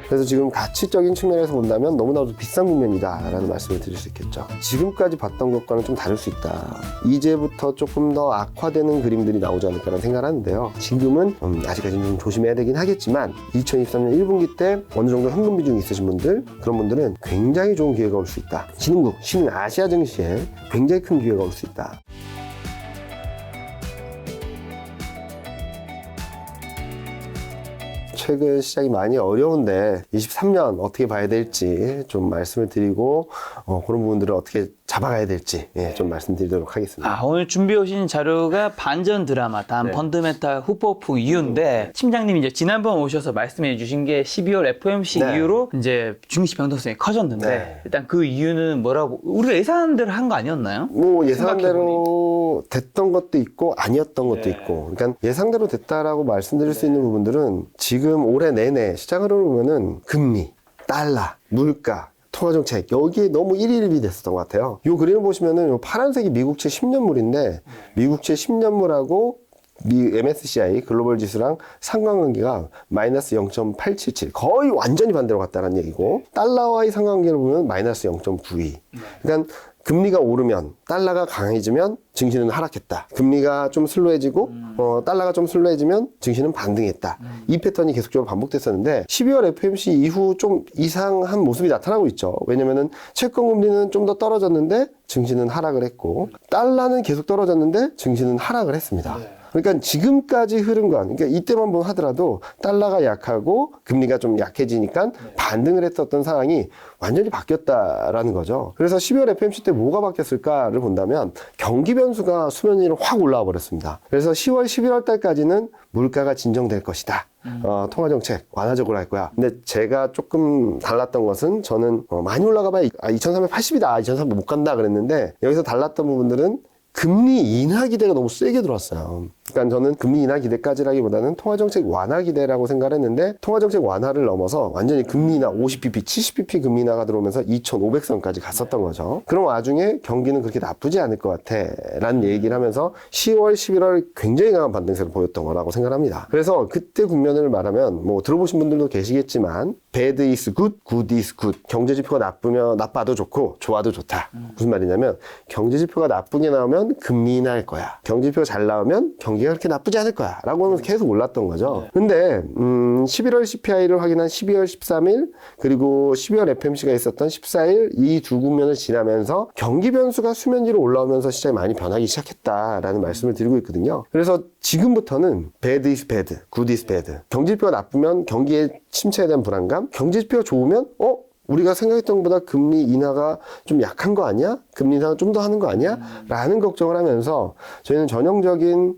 그래서 지금 가치적인 측면에서 본다면 너무나도 비싼 국면이다라는 말씀을 드릴 수 있겠죠. 지금까지 봤던 것과는 좀 다를 수 있다. 이제부터 조금 더 악화되는 그림들이 나오지 않을까라는 생각을 하는데요. 지금은 아직까지는 좀 조심해야 되긴 하겠지만 2023년 1분기 때 어느 정도 현금 비중이 있으신 분들, 그런 분들은 굉장히 좋은 기회가 올 수 있다. 신흥국, 신흥아시아 증시에 굉장히 큰 기회가 올 수 있다. 최근 시장이 많이 어려운데 23년 어떻게 봐야 될지 좀 말씀을 드리고 그런 부분들을 어떻게 잡아가야 될지 좀 말씀드리도록 하겠습니다. 오늘 준비해 오신 자료가 반전 드라마 다음 펀드멘탈 후폭풍 이유인데 팀장님이 이제 지난번 오셔서 말씀해 주신 게 12월 FOMC 이후로 이제 증시 변동성이 커졌는데 일단 그 이유는 뭐라고 우리가 예상한 대로 한 거 아니었나요? 뭐 예상한 대로 됐던 것도 있고 아니었던 것도 있고, 그러니까 예상대로 됐다라고 말씀드릴 수 있는 부분들은 지금 올해 내내 시장을 보면은 금리, 달러, 물가, 통화정책 여기에 너무 일희일비 됐었던 것 같아요. 이 그림을 보시면은 요 파란색이 미국채 10년물인데 미국채 10년물하고 MSCI 글로벌 지수랑 상관관계가 마이너스 0.877 거의 완전히 반대로 갔다는 얘기고, 달러와의 상관관계를 보면 마이너스 0.92. 그러니까 금리가 오르면 달러가 강해지면 증시는 하락했다. 금리가 좀 슬로해지고 달러가 좀 슬로해지면 증시는 반등했다. 이 패턴이 계속적으로 반복됐었는데 12월 FOMC 이후 좀 이상한 모습이 나타나고 있죠. 왜냐면은 채권 금리는 좀 더 떨어졌는데 증시는 하락을 했고, 달러는 계속 떨어졌는데 증시는 하락을 했습니다. 그러니까 지금까지 흐름과, 그러니까 이때만 하더라도 달러가 약하고 금리가 좀 약해지니까 반등을 했었던 상황이 완전히 바뀌었다라는 거죠. 그래서 12월 FOMC 때 뭐가 바뀌었을까를 본다면 경기 변수가 수면 위로 확 올라와 버렸습니다. 그래서 10월, 11월 달까지는 물가가 진정될 것이다. 통화정책 완화적으로 할 거야. 근데 제가 조금 달랐던 것은, 저는 많이 올라가 봐야 2380이다, 2300 못 간다 그랬는데, 여기서 달랐던 부분들은 금리 인하 기대가 너무 세게 들어왔어요. 그러니까 저는 금리 인하 기대까지라기보다는 통화정책 완화 기대라고 생각을 했는데, 통화정책 완화를 넘어서 완전히 금리 인하 50bp, 70bp 금리 인하가 들어오면서 2,500선까지 갔었던 거죠. 그런 와중에 경기는 그렇게 나쁘지 않을 것 같아 라는 얘기를 하면서 10월, 11월 굉장히 강한 반등세를 보였던 거라고 생각합니다. 그래서 그때 국면을 말하면 뭐 들어보신 분들도 계시겠지만 bad is good, good is good. 경제지표가 나빠도 좋고 좋아도 좋다. 무슨 말이냐면 경제지표가 나쁘게 나오면 금리 인하할 거야. 경제지표가 잘 나오면 경기가 그렇게 나쁘지 않을 거야 라고 하면서 계속 올랐던 거죠. 근데 11월 CPI를 확인한 12월 13일 그리고 12월 FOMC가 있었던 14일 이 두 국면을 지나면서 경기 변수가 수면 위로 올라오면서 시장이 많이 변하기 시작했다라는 말씀을 드리고 있거든요. 그래서 지금부터는 bad is bad, good is bad. 경제지표가 나쁘면 경기의 침체에 대한 불안감, 경제지표가 좋으면 우리가 생각했던 것보다 금리 인하가 좀 약한 거 아니야? 금리 인하가 좀 더 하는 거 아니야? 라는 걱정을 하면서 저희는 전형적인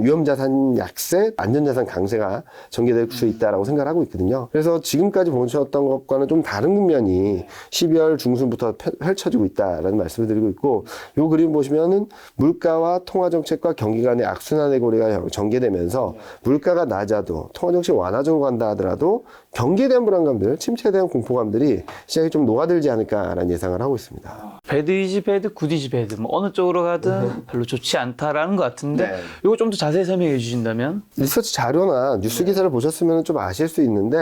위험자산 약세, 안전자산 강세가 전개될 수 있다라고 생각을 하고 있거든요. 그래서 지금까지 보셨던 것과는 좀 다른 국면이 12월 중순부터 펼쳐지고 있다라는 말씀을 드리고 있고, 이 그림 보시면은 물가와 통화정책과 경기 간의 악순환의 고리가 전개되면서 물가가 낮아도 통화정책 완화적으로 간다 하더라도 경기에 대한 불안감들, 침체에 대한 공포감들이 시장에 좀 녹아들지 않을까라는 예상을 하고 있습니다. 배드 이지 배드, 굿 이지 배드 뭐 어느 쪽으로 가든 별로 좋지 않다라는 것 같은데 이거 좀 더 자세히 설명해 주신다면? 리서치 자료나 뉴스 기사를 보셨으면 좀 아실 수 있는데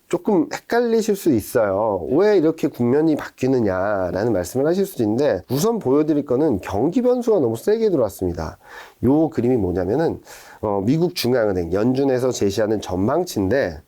조금 헷갈리실 수 있어요. 왜 이렇게 국면이 바뀌느냐라는 말씀을 하실 수도 있는데, 우선 보여드릴 거는 경기 변수가 너무 세게 들어왔습니다. 요 그림이 뭐냐면은 미국 중앙은행 연준에서 제시하는 전망치인데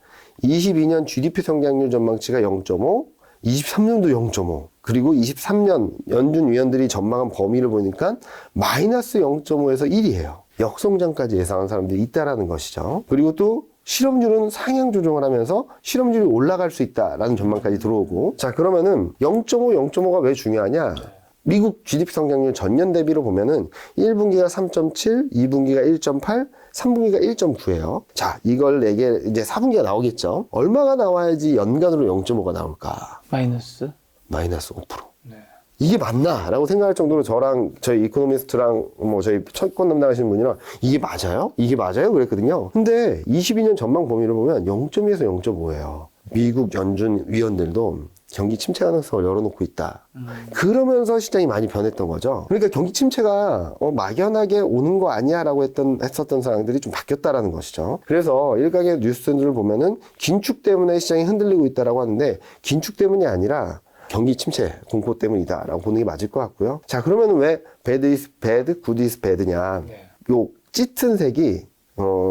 22년 GDP 성장률 전망치가 0.5, 23년도 0.5, 그리고 23년 연준 위원들이 전망한 범위를 보니까 마이너스 0.5에서 1이에요. 역성장까지 예상한 사람들이 있다라는 것이죠. 그리고 또 실업률은 상향 조정을 하면서 실업률이 올라갈 수 있다라는 전망까지 들어오고, 자 그러면은 0.5, 0.5가 왜 중요하냐? 미국 GDP 성장률 전년 대비로 보면은 1분기가 3.7, 2분기가 1.8, 3분기가 1.9예요. 자, 이걸 내게 이제 4분기가 나오겠죠. 얼마가 나와야지 연간으로 0.5가 나올까? 마이너스 5%. 이게 맞나? 라고 생각할 정도로 저랑 저희 이코노미스트랑 뭐 저희 채권 담당하시는 분이랑 이게 맞아요? 이게 맞아요? 그랬거든요. 근데 22년 전망 범위를 보면 0.2에서 0.5예요. 미국 연준 위원들도 경기 침체 가능성을 열어놓고 있다. 그러면서 시장이 많이 변했던 거죠. 그러니까 경기 침체가 막연하게 오는 거 아니야라고 했었던 상황들이 좀 바뀌었다라는 것이죠. 그래서 일각의 뉴스들을 보면은 긴축 때문에 시장이 흔들리고 있다라고 하는데 긴축 때문이 아니라 경기 침체 공포 때문이다라고 보는 게 맞을 것 같고요. 자, 그러면 왜 bad is bad, good is bad냐? 요 짙은 색이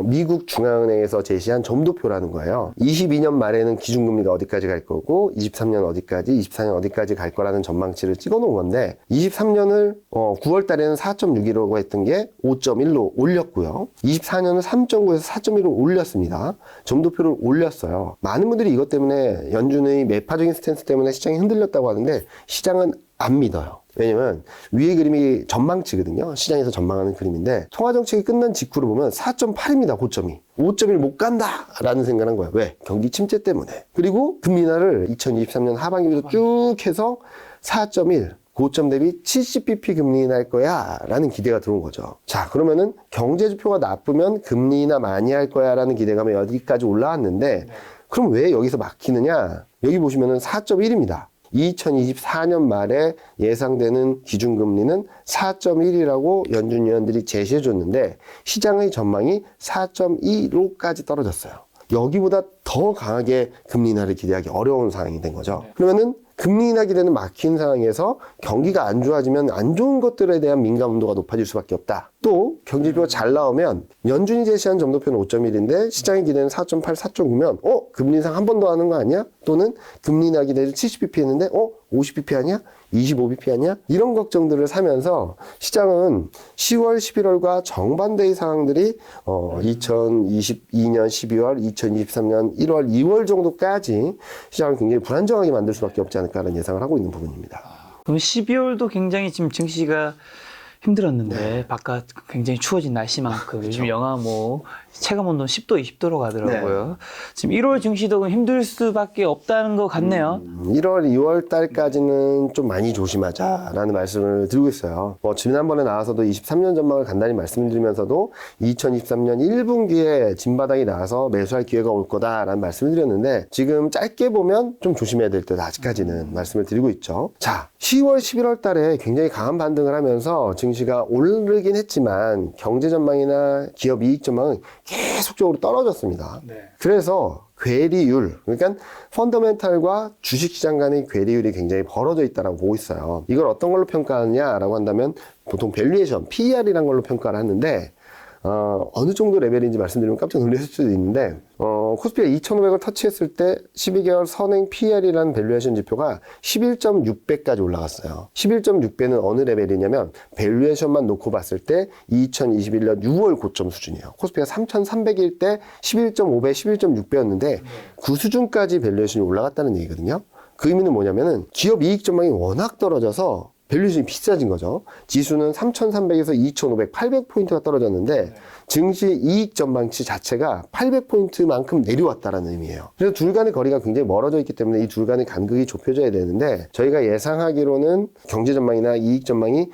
미국 중앙은행에서 제시한 점도표라는 거예요. 22년 말에는 기준금리가 어디까지 갈 거고 23년 어디까지, 24년 어디까지 갈 거라는 전망치를 찍어 놓은 건데 23년을 9월 달에는 4.6이라고 했던 게 5.1로 올렸고요. 24년은 3.9에서 4.1로 올렸습니다. 점도표를 올렸어요. 많은 분들이 이것 때문에 연준의 매파적인 스탠스 때문에 시장이 흔들렸다고 하는데 시장은 안 믿어요. 왜냐면 위의 그림이 전망치거든요. 시장에서 전망하는 그림인데 통화정책이 끝난 직후로 보면 4.8입니다. 고점이. 5.1 못 간다 라는 생각을 한 거예요. 왜? 경기 침체 때문에. 그리고 금리 인하를 2023년 하반기부터 쭉 해서 4.1 고점 대비 70bp 금리 인하할 거야 라는 기대가 들어온 거죠. 자, 그러면은 경제지표가 나쁘면 금리 인하 많이 할 거야 라는 기대감이 여기까지 올라왔는데 그럼 왜 여기서 막히느냐? 여기 보시면은 4.1입니다. 2024년 말에 예상되는 기준금리는 4.1이라고 연준 위원들이 제시해 줬는데 시장의 전망이 4.2로까지 떨어졌어요. 여기보다 더 강하게 금리 인하를 기대하기 어려운 상황이 된 거죠. 그러면은 금리 인하 기대는 막힌 상황에서 경기가 안 좋아지면 안 좋은 것들에 대한 민감도가 높아질 수밖에 없다. 또 경제지표가 잘 나오면 연준이 제시한 점도표는 5.1인데 시장의 기대는 4.8, 4.9면 금리 인상 한 번 더 하는 거 아니야? 또는 금리 인하 기대를 70bp 했는데 50bp 아니야? 25bp 아니야? 이런 걱정들을 사면서 시장은 10월, 11월과 정반대의 상황들이 2022년 12월, 2023년 1월, 2월 정도까지 시장을 굉장히 불안정하게 만들 수밖에 없지 않을까라는 예상을 하고 있는 부분입니다. 그럼 12월도 굉장히 지금 증시가 힘들었는데 바깥 굉장히 추워진 날씨만큼 요즘 영하 체감 온도 10도, 20도로 가더라고요. 지금 1월 증시도 힘들 수밖에 없다는 것 같네요. 1월, 2월 달까지는 좀 많이 조심하자라는 말씀을 드리고 있어요. 지난번에 나와서도 23년 전망을 간단히 말씀드리면서도 2023년 1분기에 진바닥이 나와서 매수할 기회가 올 거다라는 말씀을 드렸는데 지금 짧게 보면 좀 조심해야 될 듯 아직까지는 말씀을 드리고 있죠. 자, 10월, 11월 달에 굉장히 강한 반등을 하면서 증시가 오르긴 했지만 경제 전망이나 기업 이익 전망은 계속적으로 떨어졌습니다. 그래서 괴리율, 그러니까 펀더멘탈과 주식시장 간의 괴리율이 굉장히 벌어져 있다고 보고 있어요. 이걸 어떤 걸로 평가하느냐라고 한다면 보통 밸류에이션, PER이라는 걸로 평가를 하는데 어느 정도 레벨인지 말씀드리면 깜짝 놀라실 수도 있는데 코스피가 2,500을 터치했을 때 12개월 선행 PER이라는 밸류에이션 지표가 11.6배까지 올라갔어요. 11.6배는 어느 레벨이냐면 밸류에이션만 놓고 봤을 때 2021년 6월 고점 수준이에요. 코스피가 3,300일 때 11.5배, 11.6배였는데 그 수준까지 밸류에이션이 올라갔다는 얘기거든요. 그 의미는 뭐냐면은 기업 이익 전망이 워낙 떨어져서 밸류에이션이 비싸진 거죠. 지수는 3,300에서 2,500, 800포인트가 떨어졌는데 증시 이익 전망치 자체가 800포인트만큼 내려왔다라는 의미예요. 그래서 둘 간의 거리가 굉장히 멀어져 있기 때문에 이 둘 간의 간극이 좁혀져야 되는데 저희가 예상하기로는 경제 전망이나 이익 전망이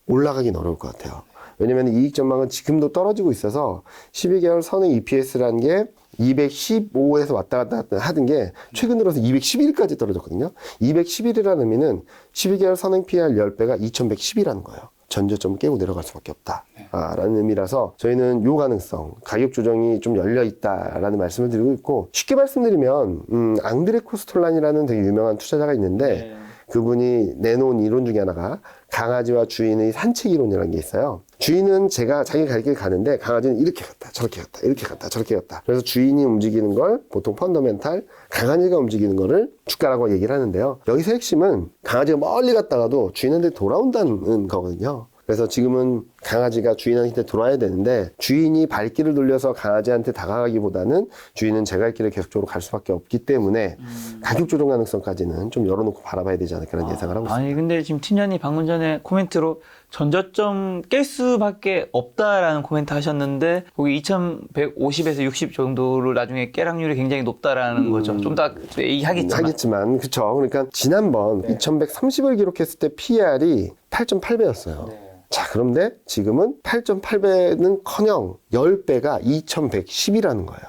올라가긴 어려울 것 같아요. 왜냐면 이익 전망은 지금도 떨어지고 있어서 12개월 선행 EPS라는 게 215에서 왔다 갔다 하던 게 최근 들어서 211까지 떨어졌거든요. 211이라는 의미는 12개월 선행 PR 10배가 2110이라는 거예요. 전저점을 깨고 내려갈 수밖에 없다 라는 의미라서 저희는 요 가능성, 가격 조정이 좀 열려 있다라는 말씀을 드리고 있고, 쉽게 말씀드리면 앙드레 코스톨란이라는 되게 유명한 투자자가 있는데 그분이 내놓은 이론 중에 하나가 강아지와 주인의 산책 이론이라는 게 있어요. 주인은 자기 갈 길 가는데 강아지는 이렇게 갔다 저렇게 갔다 이렇게 갔다 저렇게 갔다. 그래서 주인이 움직이는 걸 보통 펀더멘탈, 강아지가 움직이는 거를 주가라고 얘기를 하는데요. 여기서 핵심은 강아지가 멀리 갔다가도 주인한테 돌아온다는 거거든요. 그래서 지금은 강아지가 주인한테 돌아야 되는데 주인이 발길을 돌려서 강아지한테 다가가기보다는 주인은 제 갈 길을 계속적으로 갈 수밖에 없기 때문에 가격 조정 가능성까지는 좀 열어놓고 바라봐야 되지 않을까라는 예상을 하고 있습니다. 아니 근데 지금 팀장님 방금 전에 코멘트로 전저점 깰 수밖에 없다라는 코멘트 하셨는데 거기 2150에서 60 정도로 나중에 깨락률이 굉장히 높다라는 거죠. 좀 더 얘기하겠지만. 그렇죠. 그러니까 지난번 2130을 기록했을 때 PER이 8.8배였어요. 자, 그런데 지금은 8.8배는 커녕 10배가 2110이라는 거예요.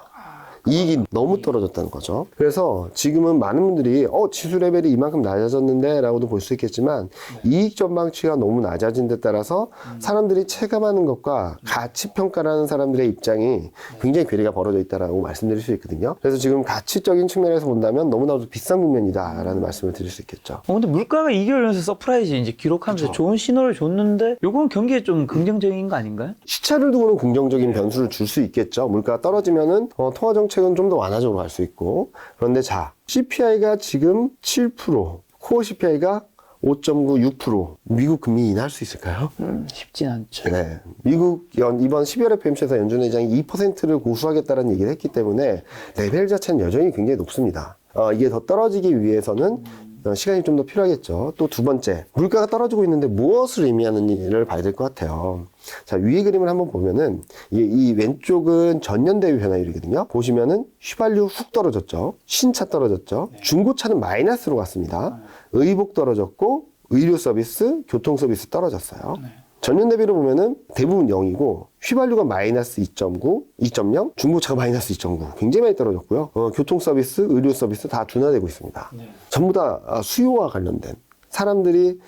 이익이 너무 떨어졌다는 거죠. 그래서 지금은 많은 분들이 지수 레벨이 이만큼 낮아졌는데 라고도 볼 수 있겠지만 이익 전망치가 너무 낮아진 데 따라서 사람들이 체감하는 것과 가치 평가라는 사람들의 입장이 굉장히 괴리가 벌어져 있다라고 말씀드릴 수 있거든요. 그래서 지금 가치적인 측면에서 본다면 너무나도 비싼 국면이다라는 말씀을 드릴 수 있겠죠. 근데 물가가 2개월 연속 서프라이즈 이제 기록하면서 좋은 신호를 줬는데 요건 경기에 좀 긍정적인 거 아닌가요? 시차를 두고는 긍정적인 변수를 줄 수 있겠죠. 물가가 떨어지면은 통화 정책은 좀 더 완화적으로 갈 수 있고. 그런데 자, CPI가 지금 7%, 코어 CPI가 5.9, 6%. 미국 금리 인하할 수 있을까요? 쉽진 않죠. 네. 미국 이번 12월 FOMC에서 연준 의장이 2%를 고수하겠다는 얘기를 했기 때문에 레벨 자체는 여전히 굉장히 높습니다. 이게 더 떨어지기 위해서는 시간이 좀 더 필요하겠죠. 또 두 번째, 물가가 떨어지고 있는데 무엇을 의미하는지를 봐야 될 것 같아요. 자, 위의 그림을 한번 보면은 이 왼쪽은 전년 대비 변화율이거든요. 보시면은 휘발유 훅 떨어졌죠. 신차 떨어졌죠. 중고차는 마이너스로 갔습니다. 의복 떨어졌고 의료 서비스, 교통 서비스 떨어졌어요. 전년 대비로 보면은 대부분 0이고 휘발유가 마이너스 2.9, 2.0, 중고차가 마이너스 2.9 굉장히 많이 떨어졌고요. 교통 서비스, 의료 서비스 다 둔화되고 있습니다. 전부 다 수요와 관련된 사람들이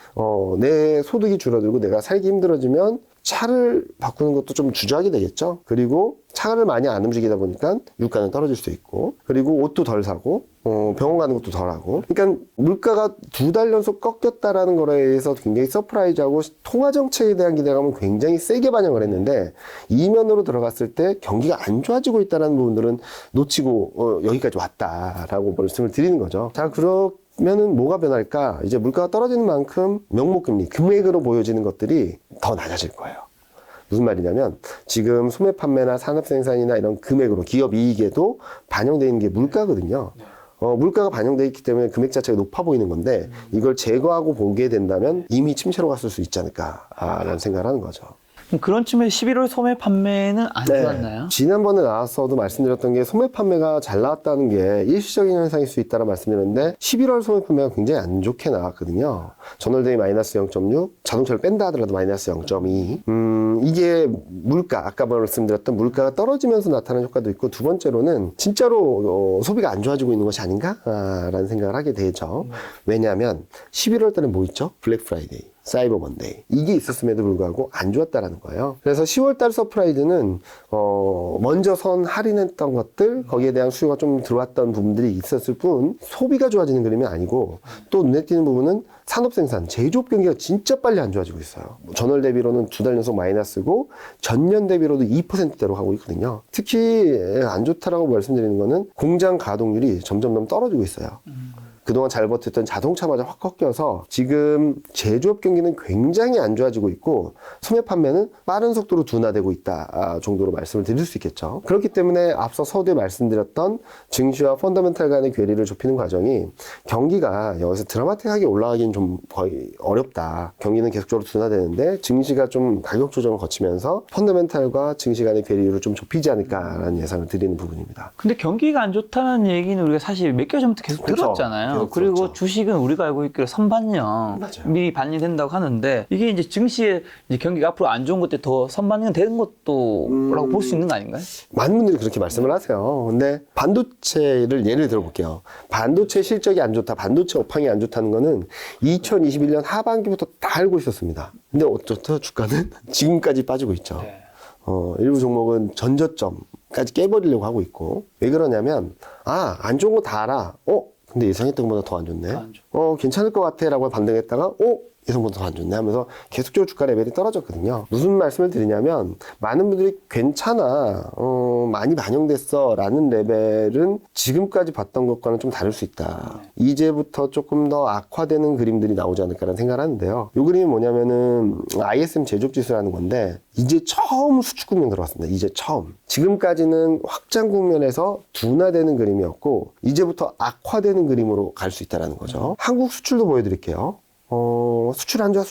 내 소득이 줄어들고 내가 살기 힘들어지면 차를 바꾸는 것도 좀 주저하게 되겠죠. 그리고 차를 많이 안 움직이다 보니까 유가는 떨어질 수 있고, 그리고 옷도 덜 사고 병원 가는 것도 덜 하고. 그러니까 물가가 2달 연속 꺾였다라는 거에 대해서 굉장히 서프라이즈하고 통화 정책에 대한 기대감은 굉장히 세게 반영을 했는데, 이면으로 들어갔을 때 경기가 안 좋아지고 있다는 부분들은 놓치고 여기까지 왔다라고 말씀을 드리는 거죠. 자, 그러면은 뭐가 변할까? 이제 물가가 떨어지는 만큼 명목금리, 금액으로 보여지는 것들이 더 낮아질 거예요. 무슨 말이냐면 지금 소매 판매나 산업 생산이나 이런 금액으로 기업 이익에도 반영되어 있는 게 물가거든요. 물가가 반영되어 있기 때문에 금액 자체가 높아 보이는 건데 이걸 제거하고 보게 된다면 이미 침체로 갔을 수 있지 않을까라는 생각을 하는 거죠. 그런 측면에 11월 소매 판매는 안 좋았나요? 지난번에 나와서도 말씀드렸던 게 소매 판매가 잘 나왔다는 게 일시적인 현상일 수 있다고 말씀드렸는데 11월 소매 판매가 굉장히 안 좋게 나왔거든요. 전월대비 마이너스 0.6, 자동차를 뺀다 하더라도 마이너스 0.2. 이게 물가, 아까 말씀드렸던 물가가 떨어지면서 나타나는 효과도 있고, 두 번째로는 진짜로 소비가 안 좋아지고 있는 것이 아닌가라는 생각을 하게 되죠. 왜냐하면 11월 달에 뭐 있죠? 블랙 프라이데이, 사이버 먼데이, 이게 있었음에도 불구하고 안 좋았다라는 거예요. 그래서 10월달 서프라이즈는 먼저 선 할인했던 것들, 거기에 대한 수요가 좀 들어왔던 부분들이 있었을 뿐 소비가 좋아지는 그림이 아니고, 또 눈에 띄는 부분은 산업 생산, 제조업 경기가 진짜 빨리 안 좋아지고 있어요. 전월 대비로는 2달 연속 마이너스고 전년 대비로도 2%대로 가고 있거든요. 특히 안 좋다라고 말씀드리는 거는 공장 가동률이 점점 떨어지고 있어요. 그동안 잘 버텼던 자동차마저 확 꺾여서 지금 제조업 경기는 굉장히 안 좋아지고 있고, 소매 판매는 빠른 속도로 둔화되고 있다 정도로 말씀을 드릴 수 있겠죠. 그렇기 때문에 앞서 서두에 말씀드렸던 증시와 펀더멘탈 간의 괴리를 좁히는 과정이, 경기가 여기서 드라마틱하게 올라가기는 좀 거의 어렵다. 경기는 계속적으로 둔화되는데 증시가 좀 가격 조정을 거치면서 펀더멘탈과 증시 간의 괴리를 좀 좁히지 않을까라는 예상을 드리는 부분입니다. 근데 경기가 안 좋다는 얘기는 우리가 사실 몇 개월 전부터 계속 그렇죠. 들었잖아요. 그리고 그렇죠. 주식은 우리가 알고 있기로 선반영 맞아요. 미리 반영된다고 하는데, 이게 이제 증시에 이제 경기가 앞으로 안 좋은 것들이 더 선반영 되는 것도 라고 볼 수 있는 거 아닌가요? 많은 분들이 그렇게 말씀을 하세요. 근데 반도체를 예를 들어 볼게요. 반도체 실적이 안 좋다, 반도체 업황이 안 좋다는 거는 2021년 하반기부터 다 알고 있었습니다. 근데 어쩌죠? 주가는 지금까지 빠지고 있죠. 일부 종목은 전저점까지 깨버리려고 하고 있고. 왜 그러냐면, 안 좋은 거 다 알아. 근데 예상했던 것보다 더 안 좋네. 괜찮을 것 같아 라고 반등했다가 예상보다 더 안 좋네 하면서 계속적으로 주가 레벨이 떨어졌거든요. 무슨 말씀을 드리냐면, 많은 분들이 괜찮아, 많이 반영됐어 라는 레벨은 지금까지 봤던 것과는 좀 다를 수 있다. 이제부터 조금 더 악화되는 그림들이 나오지 않을까라는 생각을 하는데요. 이 그림이 뭐냐면은 ISM 제조업 지수라는 건데, 이제 처음 수축 국면 들어왔습니다. 이제 처음. 지금까지는 확장 국면에서 둔화되는 그림이었고, 이제부터 악화되는 그림으로 갈 수 있다는 거죠. 한국 수출도 보여드릴게요. 수출 안 좋아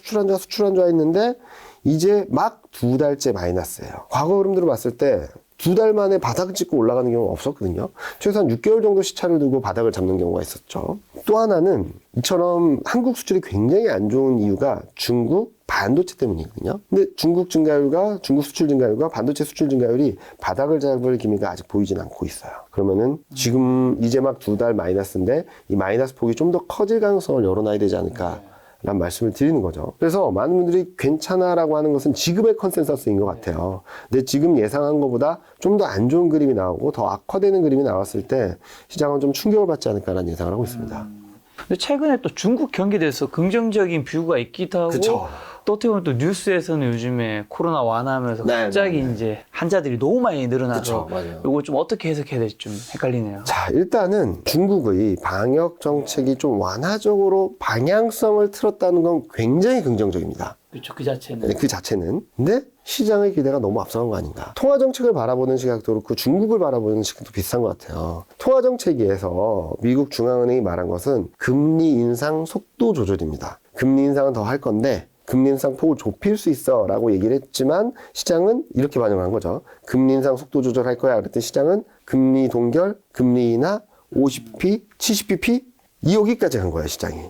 했는데 이제 막 2달째 마이너스예요. 과거 흐름들을 봤을 때 2달 만에 바닥을 찍고 올라가는 경우가 없었거든요. 최소한 6개월 정도 시차를 두고 바닥을 잡는 경우가 있었죠. 또 하나는 이처럼 한국 수출이 굉장히 안 좋은 이유가 중국, 반도체 때문이거든요. 근데 중국 수출 증가율과 반도체 수출 증가율이 바닥을 잡을 기미가 아직 보이진 않고 있어요. 그러면은 지금 이제 막 2달 마이너스인데 이 마이너스 폭이 좀 더 커질 가능성을 열어놔야 되지 않을까 라는 말씀을 드리는 거죠. 그래서 많은 분들이 괜찮아라고 하는 것은 지금의 컨센서스인 것 같아요. 근데 지금 예상한 것보다 좀 더 안 좋은 그림이 나오고 더 악화되는 그림이 나왔을 때 시장은 좀 충격을 받지 않을까라는 예상을 하고 있습니다. 근데 최근에 또 중국 경기에 대해서 긍정적인 뷰가 있기도 하고 그쵸. 또 어떻게 보면 또 뉴스에서는 요즘에 코로나 완화하면서 갑자기 이제 환자들이 너무 많이 늘어나서 그쵸, 맞아요. 이거 좀 어떻게 해석해야 될지 좀 헷갈리네요. 자, 일단은 중국의 방역 정책이 좀 완화적으로 방향성을 틀었다는 건 굉장히 긍정적입니다. 그렇죠. 그 자체는. 네, 그 자체는. 근데 시장의 기대가 너무 앞서간 거 아닌가. 통화정책을 바라보는 시각도 그렇고 중국을 바라보는 시각도 비슷한 것 같아요. 통화정책에서 미국 중앙은행이 말한 것은 금리 인상 속도 조절입니다. 금리 인상은 더 할 건데 금리 인상 폭을 좁힐 수 있어 라고 얘기를 했지만 시장은 이렇게 반영을 한 거죠. 금리 인상 속도 조절할 거야 그랬더니 시장은 금리 동결, 금리 인하 50p, 70pp 여기까지 간 거예요 시장이.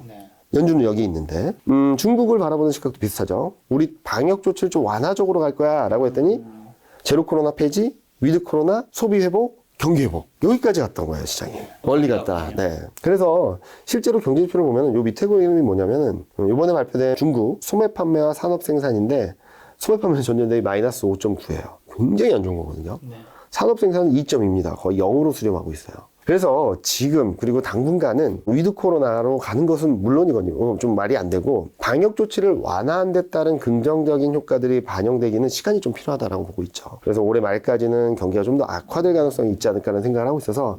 연준은 여기 있는데 중국을 바라보는 시각도 비슷하죠. 우리 방역 조치를 좀 완화적으로 갈 거야 라고 했더니 제로 코로나 폐지, 위드 코로나, 소비 회복, 경기 회복 여기까지 갔던 거예요 시장이. 멀리 갔다. 네. 그래서 실제로 경제 지표를 보면 요 밑에 그림이 뭐냐면은 이번에 발표된 중국 소매 판매와 산업 생산인데 소매 판매 전년 대비 마이너스 5.9예요. 굉장히 안 좋은 거거든요. 산업 생산은 2.2입니다. 거의 0으로 수렴하고 있어요. 그래서 지금 그리고 당분간은 위드 코로나로 가는 것은 물론이거든요. 좀 말이 안 되고 방역 조치를 완화한 데 따른 긍정적인 효과들이 반영되기는 시간이 좀 필요하다라고 보고 있죠. 그래서 올해 말까지는 경기가 좀 더 악화될 가능성이 있지 않을까라는 생각을 하고 있어서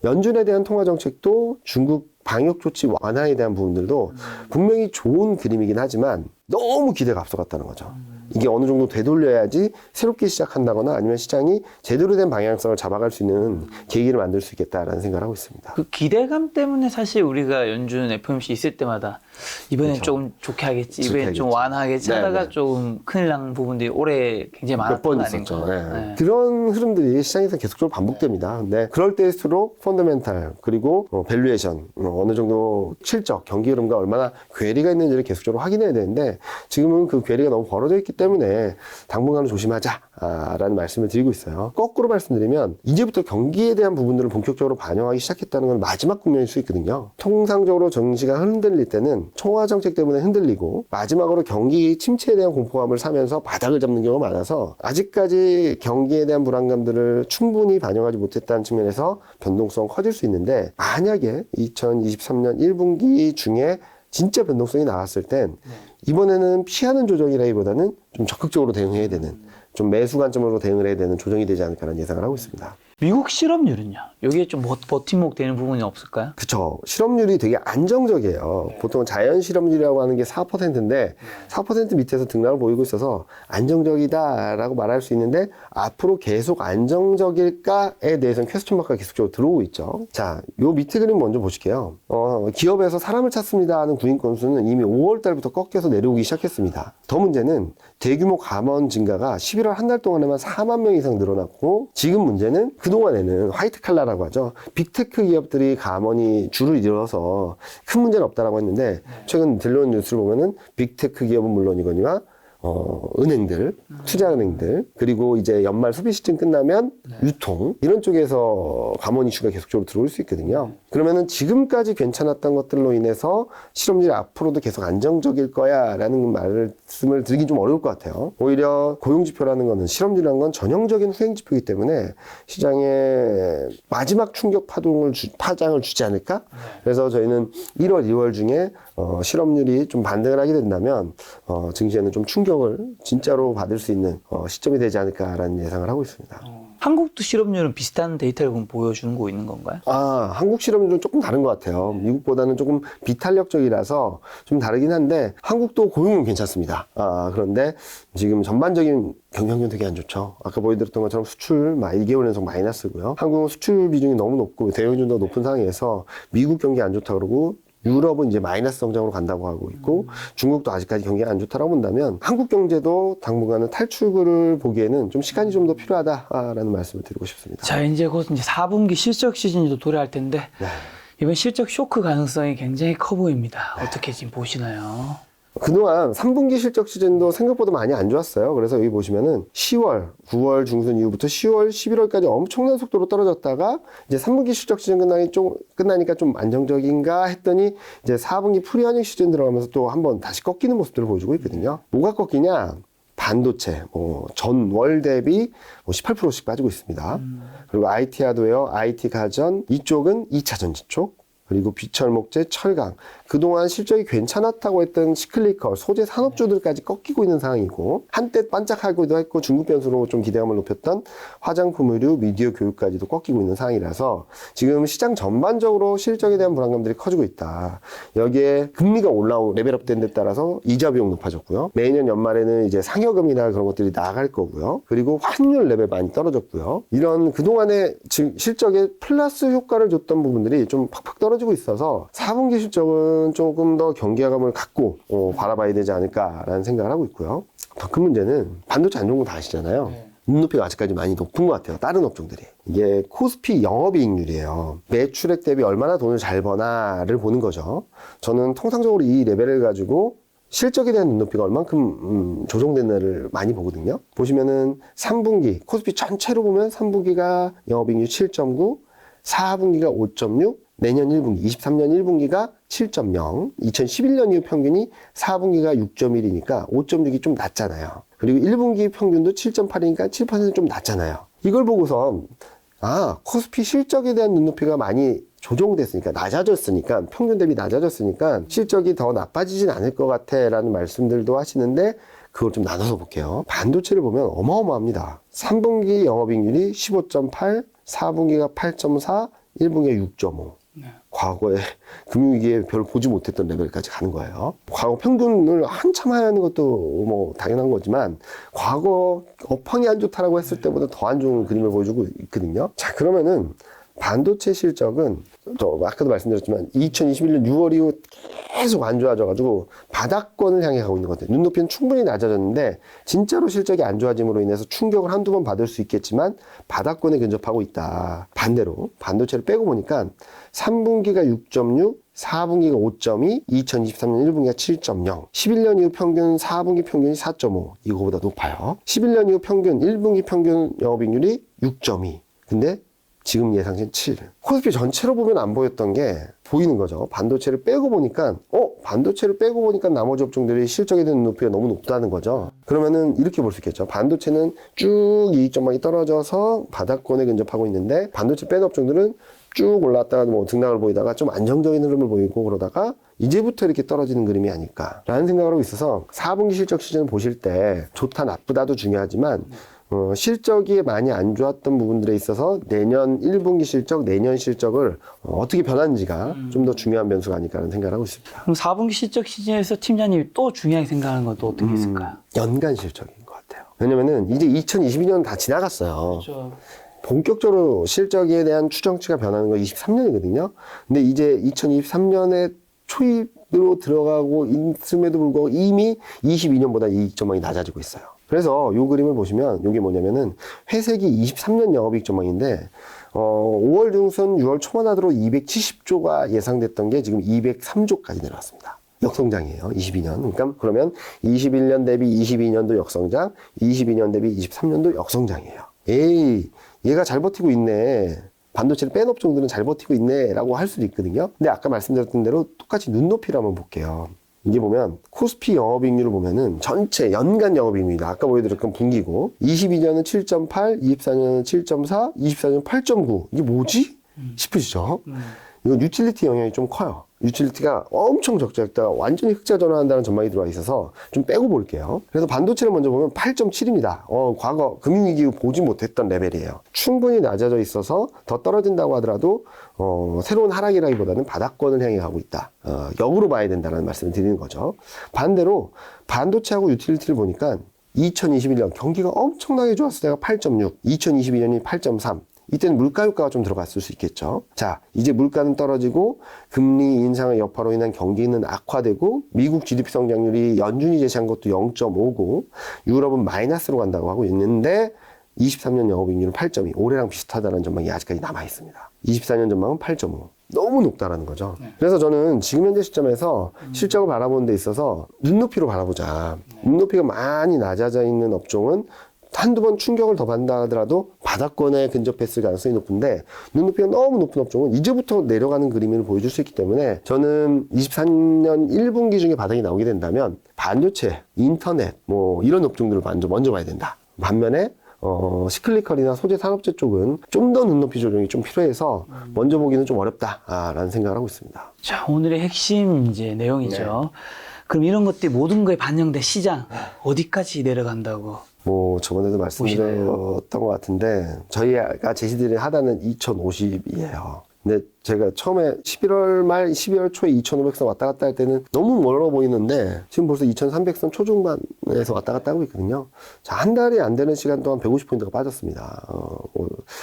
연준에 대한 통화 정책도 중국 방역 조치 완화에 대한 부분들도 분명히 좋은 그림이긴 하지만 너무 기대가 앞서갔다는 거죠. 이게 어느 정도 되돌려야지 새롭게 시작한다거나 아니면 시장이 제대로 된 방향성을 잡아갈 수 있는 계기를 만들 수 있겠다라는 생각을 하고 있습니다. 그 기대감 때문에 사실 우리가 연준 FOMC 있을 때마다 이번엔 그렇죠. 조금 좋게 하겠지, 좋게 이번엔 좀 하겠지. 완화하겠지 네, 하다가 네. 조금 큰일 난 부분들이 올해 굉장히 몇 많았던 번 거 있었죠. 아닌가. 네. 네. 그런 흐름들이 시장에서 계속적으로 반복됩니다. 근데 그럴 때일수록 펀더멘탈 그리고 밸류에이션 어느 정도 실적 경기 흐름과 얼마나 괴리가 있는지를 계속적으로 확인해야 되는데 지금은 그 괴리가 너무 벌어져 있기 때문에 당분간은 조심하자라는 말씀을 드리고 있어요. 거꾸로 말씀드리면 이제부터 경기에 대한 부분들을 본격적으로 반영하기 시작했다는 건 마지막 국면일 수 있거든요. 통상적으로 정시가 흔들릴 때는 통화 정책 때문에 흔들리고 마지막으로 경기 침체에 대한 공포감을 사면서 바닥을 잡는 경우가 많아서 아직까지 경기에 대한 불안감들을 충분히 반영하지 못했다는 측면에서 변동성 커질 수 있는데 만약에 2023년 1분기 중에 진짜 변동성이 나왔을 땐 이번에는 피하는 조정이라기보다는 좀 적극적으로 대응해야 되는 좀 매수 관점으로 대응을 해야 되는 조정이 되지 않을까라는 예상을 하고 있습니다. 미국 실업률은요? 여기에 좀 버팀목 되는 부분이 없을까요? 그쵸. 실업률이 되게 안정적이에요. 보통 자연 실업률이라고 하는 게 4%인데 4% 밑에서 등락을 보이고 있어서 안정적이다라고 말할 수 있는데 앞으로 계속 안정적일까에 대해서는 퀘스천 마크가 계속적으로 들어오고 있죠. 자, 요 밑에 그림 먼저 보실게요. 기업에서 사람을 찾습니다 하는 구인 건수는 이미 5월 달부터 꺾여서 내려오기 시작했습니다. 더 문제는 대규모 감원 증가가 11월 한 달 동안에만 4만 명 이상 늘어났고 지금 문제는 그동안에는 화이트 칼라라고 하죠. 빅테크 기업들이 감원이 줄을 이뤄서 큰 문제는 없다라고 했는데 최근 들려온 뉴스를 보면은 빅테크 기업은 물론이거니와 은행들, 투자은행들, 그리고 이제 연말 소비 시즌 끝나면 유통, 이런 쪽에서 감원 이슈가 계속적으로 들어올 수 있거든요. 그러면은 지금까지 괜찮았던 것들로 인해서 실업률이 앞으로도 계속 안정적일 거야 라는 말씀을 드리긴 좀 어려울 것 같아요. 오히려 고용지표라는 거는 실업률이라는 건 전형적인 후행지표이기 때문에 시장에 마지막 충격 파장을 주지 않을까? 그래서 저희는 1월, 2월 중에 실업률이 좀 반등을 하게 된다면 증시에는 좀 충격을 진짜로 받을 수 있는 시점이 되지 않을까라는 예상을 하고 있습니다. 한국도 실업률은 비슷한 데이터를 보여주는 거 있는 건가요? 한국 실업률은 조금 다른 것 같아요. 미국보다는 조금 비탄력적이라서 좀 다르긴 한데 한국도 고용은 괜찮습니다. 그런데 지금 전반적인 경영은 되게 안 좋죠. 아까 보여드렸던 것처럼 수출 1개월 연속 마이너스고요. 한국은 수출 비중이 너무 높고 대외유전도 높은 상황에서 미국 경기 안 좋다 그러고 유럽은 이제 마이너스 성장으로 간다고 하고 있고 중국도 아직까지 경기가 안 좋다라고 본다면 한국 경제도 당분간은 탈출구를 보기에는 좀 시간이 좀 더 필요하다라는 말씀을 드리고 싶습니다. 자, 이제 곧 이제 4분기 실적 시즌이 도래할 텐데 이번 실적 쇼크 가능성이 굉장히 커 보입니다. 어떻게 지금 보시나요? 그동안 3분기 실적 시즌도 생각보다 많이 안 좋았어요. 그래서 여기 보시면은 10월, 9월 중순 이후부터 10월, 11월까지 엄청난 속도로 떨어졌다가 이제 3분기 실적 시즌 끝나니까 좀 안정적인가 했더니 이제 4분기 프리어닝 시즌 들어가면서 또 한번 다시 꺾이는 모습들을 보여주고 있거든요. 뭐가 꺾이냐? 반도체, 전월 대비 18%씩 빠지고 있습니다. 그리고 IT 하드웨어, IT 가전, 이쪽은 2차 전지 쪽, 그리고 비철목재, 철강. 그동안 실적이 괜찮았다고 했던 시클리컬, 소재 산업주들까지 꺾이고 있는 상황이고, 한때 반짝하기도 했고 중국 변수로 좀 기대감을 높였던 화장품, 의류, 미디어, 교육까지도 꺾이고 있는 상황이라서 지금 시장 전반적으로 실적에 대한 불안감들이 커지고 있다. 여기에 금리가 레벨업 된 데 따라서 이자 비용 높아졌고요. 매년 연말에는 이제 상여금이나 그런 것들이 나갈 거고요. 그리고 환율 레벨 많이 떨어졌고요. 이런 그동안의 실적에 플러스 효과를 줬던 부분들이 좀 팍팍 떨어지고 있어서 4분기 실적은 조금 더 경계감을 갖고 바라봐야 되지 않을까라는 생각을 하고 있고요. 더 큰 문제는 반도체 안 좋은 거 다 아시잖아요. 네. 눈높이가 아직까지 많이 높은 것 같아요. 다른 업종들이. 이게 코스피 영업이익률이에요. 매출액 대비 얼마나 돈을 잘 버나를 보는 거죠. 저는 통상적으로 이 레벨을 가지고 실적에 대한 눈높이가 얼만큼 조정됐나를 많이 보거든요. 보시면은 3분기 코스피 전체로 보면 3분기가 영업이익률 7.9, 4분기가 5.6, 내년 1분기, 23년 1분기가 7.0, 2011년 이후 평균이 4분기가 6.1이니까 5.6이 좀 낮잖아요. 그리고 1분기 평균도 7.8이니까 7% 좀 낮잖아요. 이걸 보고서 코스피 실적에 대한 눈높이가 많이 조정됐으니까, 낮아졌으니까, 평균 대비 낮아졌으니까 실적이 더 나빠지진 않을 것 같아 라는 말씀들도 하시는데, 그걸 좀 나눠서 볼게요. 반도체를 보면 어마어마합니다. 3분기 영업이익률이 15.8, 4분기가 8.4, 1분기가 6.5. 네. 과거에 금융위기에 별 보지 못했던 레벨까지 가는 거예요. 과거 평균을 한참 하는 것도 뭐 당연한 거지만 과거 업황이 안 좋다라고 했을 때보다 더 안 좋은 그림을 보여주고 있거든요. 자, 그러면은 반도체 실적은 아까도 말씀드렸지만 2021년 6월 이후 계속 안 좋아져가지고 바닥권을 향해 가고 있는 것 같아요. 눈높이는 충분히 낮아졌는데 진짜로 실적이 안 좋아짐으로 인해서 충격을 한두 번 받을 수 있겠지만 바닥권에 근접하고 있다. 반대로 반도체를 빼고 보니까 3분기가 6.6, 4분기가 5.2, 2023년 1분기가 7.0, 11년 이후 평균 4분기 평균이 4.5, 이거보다 높아요. 11년 이후 평균 1분기 평균 영업이익률이 6.2. 근데 지금 예상치는 7. 코스피 전체로 보면 안 보였던 게 보이는 거죠. 반도체를 빼고 보니까 반도체를 빼고 보니까 나머지 업종들이 실적에 대한 높이가 너무 높다는 거죠. 그러면은 이렇게 볼 수 있겠죠. 반도체는 쭉 이익전망이 떨어져서 바닥권에 근접하고 있는데 반도체 뺀 업종들은 쭉 올랐다가 뭐 등락을 보이다가 좀 안정적인 흐름을 보이고 그러다가 이제부터 이렇게 떨어지는 그림이 아닐까라는 생각을 하고 있어서 4분기 실적 시즌을 보실 때 좋다 나쁘다도 중요하지만 실적이 많이 안 좋았던 부분들에 있어서 내년 1분기 실적, 내년 실적을 어떻게 변하는지가 좀 더 중요한 변수가 아닐까라는 생각을 하고 있습니다. 그럼 4분기 실적 시즌에서 팀장님이 또 중요하게 생각하는 건 또 어떤 게 있을까요? 연간 실적인 것 같아요. 왜냐면은 이제 2022년 다 지나갔어요. 그렇죠. 본격적으로 실적에 대한 추정치가 변하는 건 23년이거든요. 근데 이제 2023년에 초입으로 들어가고 있음에도 불구하고 이미 22년보다 이익 전망이 낮아지고 있어요. 그래서 이 그림을 보시면 이게 뭐냐면은 회색이 23년 영업이익 전망인데 5월 중순 6월 초만 하더라도 270조가 예상됐던 게 지금 203조까지 내려왔습니다. 역성장이에요. 22년. 그러니까 그러면 21년 대비 22년도 역성장, 22년 대비 23년도 역성장이에요. 에이, 얘가 잘 버티고 있네. 반도체를 뺀 업종들은 잘 버티고 있네 라고 할 수도 있거든요. 근데 아까 말씀드렸던 대로 똑같이 눈높이를 한번 볼게요. 이게 보면 코스피 영업이익률을 보면은 전체 연간 영업이익률이다. 아까 보여드렸던 분기고 22년은 7.8, 24년은 7.4, 24년은 8.9. 이게 뭐지? 싶으시죠? 이건 유틸리티 영향이 좀 커요. 유틸리티가 엄청 적자였다가 완전히 흑자 전환한다는 전망이 들어와 있어서 좀 빼고 볼게요. 그래서 반도체를 먼저 보면 8.7입니다. 과거 금융위기 이후 보지 못했던 레벨이에요. 충분히 낮아져 있어서 더 떨어진다고 하더라도 새로운 하락이라기보다는 바닥권을 향해 가고 있다. 역으로 봐야 된다는 말씀을 드리는 거죠. 반대로 반도체하고 유틸리티를 보니까 2021년 경기가 엄청나게 좋았을 때가 8.6, 2022년이 8.3. 이때는 물가 효과가 좀 들어갔을 수 있겠죠. 자, 이제 물가는 떨어지고 금리 인상의 여파로 인한 경기는 악화되고 미국 GDP 성장률이 연준이 제시한 것도 0.5고 유럽은 마이너스로 간다고 하고 있는데 23년 영업이익률은 8.2, 올해랑 비슷하다는 전망이 아직까지 남아 있습니다. 24년 전망은 8.5, 너무 높다라는 거죠. 그래서 저는 지금 현재 시점에서 실적을 바라보는 데 있어서 눈높이로 바라보자. 눈높이가 많이 낮아져 있는 업종은 한두 번 충격을 더 받는다 하더라도 바닥권에 근접했을 가능성이 높은데, 눈높이가 너무 높은 업종은 이제부터 내려가는 그림을 보여줄 수 있기 때문에, 저는 23년 1분기 중에 바닥이 나오게 된다면 반도체, 인터넷 뭐 이런 업종들을 먼저 봐야 된다. 반면에 시클리컬이나 소재 산업재 쪽은 좀 더 눈높이 조정이 좀 필요해서 먼저 보기는 좀 어렵다라는 생각을 하고 있습니다. 자, 오늘의 핵심 이제 내용이죠. 그럼 이런 것들이 모든 거에 반영돼 시장 어디까지 내려간다고? 뭐 저번에도 말씀드렸던 것 같은데, 저희가 제시드린 하단은 2050이에요. 근데 제가 처음에 11월 말 12월 초에 2500선 왔다 갔다 할 때는 너무 멀어 보이는데, 지금 벌써 2300선 초중반에서 왔다 갔다 하고 있거든요. 자, 한 달이 안 되는 시간 동안 150포인트가 빠졌습니다.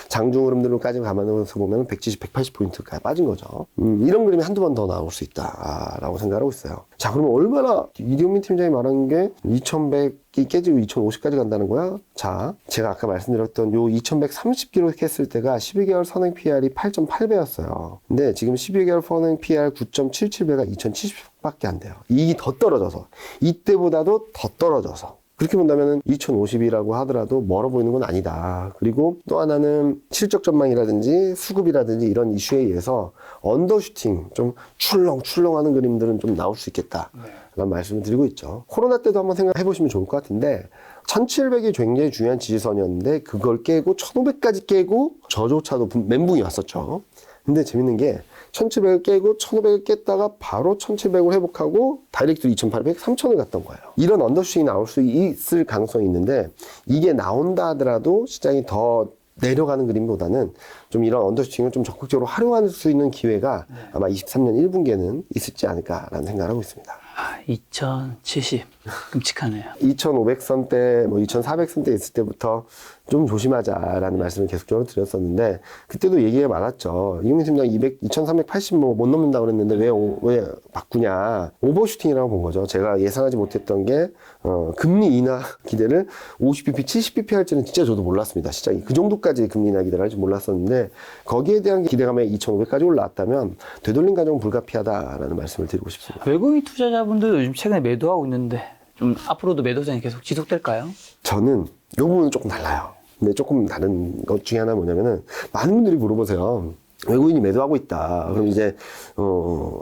장중 흐름들로까지 감안해서 보면 170, 180포인트까지 빠진 거죠. 이런 그림이 한두 번 더 나올 수 있다라고 생각하고 있어요. 자, 그러면 얼마나, 이경민 팀장이 말하는 게 2100이 깨지고 2050까지 간다는 거야? 자, 제가 아까 말씀드렸던 요 2130기로 했을 때가 12개월 선행 PR이 8.8배였어요. 근데 지금 12개월 선행 PR 9.77배가 2070밖에 안 돼요. 이익이 더 떨어져서, 이때보다도 더 떨어져서, 그렇게 본다면 2050이라고 하더라도 멀어 보이는 건 아니다. 그리고 또 하나는 실적 전망이라든지 수급이라든지 이런 이슈에 의해서 언더슈팅, 좀 출렁출렁하는 그림들은 좀 나올 수 있겠다 라는 말씀을 드리고 있죠. 코로나 때도 한번 생각해 보시면 좋을 것 같은데, 1700이 굉장히 중요한 지지선이었는데 그걸 깨고 1500까지 깨고 저조차도 멘붕이 왔었죠. 근데 재밌는 게 1700을 깨고 1500을 깼다가 바로 1700을 회복하고 다이렉트로 2800, 3000을 갔던 거예요. 이런 언더슈팅이 나올 수 있을 가능성이 있는데, 이게 나온다 하더라도 시장이 더 내려가는 그림보다는 좀 이런 언더슈팅을 좀 적극적으로 활용할 수 있는 기회가 아마 23년 1분기에는 있을지 않을까라는 생각을 하고 있습니다. 2070 끔찍하네요. 2500선대, 뭐 2400선대 있을 때부터 좀 조심하자라는 말씀을 계속적으로 드렸었는데, 그때도 얘기가 많았죠. 이경민 팀장 2380 뭐 못 넘는다고 그랬는데 왜 바꾸냐. 오버슈팅이라고 본 거죠. 제가 예상하지 못했던 게, 금리 인하 기대를 50bp, 70bp 할지는 진짜 저도 몰랐습니다. 시장이 그 정도까지 금리 인하 기대를 할지 몰랐었는데, 거기에 대한 기대감에 2500까지 올라왔다면 되돌림 과정은 불가피하다라는 말씀을 드리고 싶습니다. 외국인 투자자분들 요즘 최근에 매도하고 있는데, 좀 앞으로도 매도장이 계속 지속될까요? 저는 이 부분은 조금 달라요. 근데 조금 다른 것 중에 하나 뭐냐면은, 많은 분들이 물어보세요. 외국인이 매도하고 있다. 그럼 이제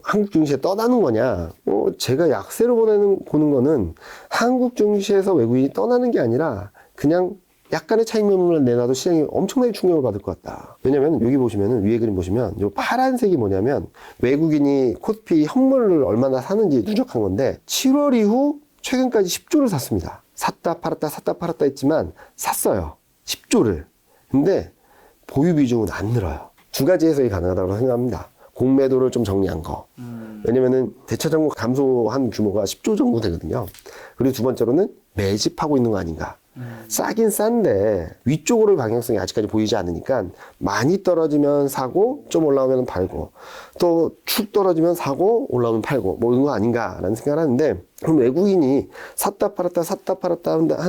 한국 증시에 떠나는 거냐? 제가 약세로 보는 거는 한국 증시에서 외국인이 떠나는 게 아니라 그냥 약간의 차익 매물을 내놔도 시장이 엄청나게 충격을 받을 것 같다. 왜냐면 여기 보시면은, 위에 그림 보시면 이 파란색이 뭐냐면 외국인이 코스피 현물을 얼마나 사는지 누적한 건데, 7월 이후 최근까지 10조를 샀습니다. 샀다 팔았다 했지만 샀어요. 10조를. 근데 보유 비중은 안 늘어요. 두 가지 해석이 가능하다고 생각합니다. 공매도를 좀 정리한 거. 왜냐면은 대차정부 감소한 규모가 10조 정도 되거든요. 그리고 두 번째로는 매집하고 있는 거 아닌가. 싸긴 싼데 위쪽으로의 방향성이 아직까지 보이지 않으니까, 많이 떨어지면 사고 좀 올라오면 팔고, 또 축 떨어지면 사고 올라오면 팔고, 뭐 이런 거 아닌가라는 생각을 하는데, 그럼 외국인이 샀다 팔았다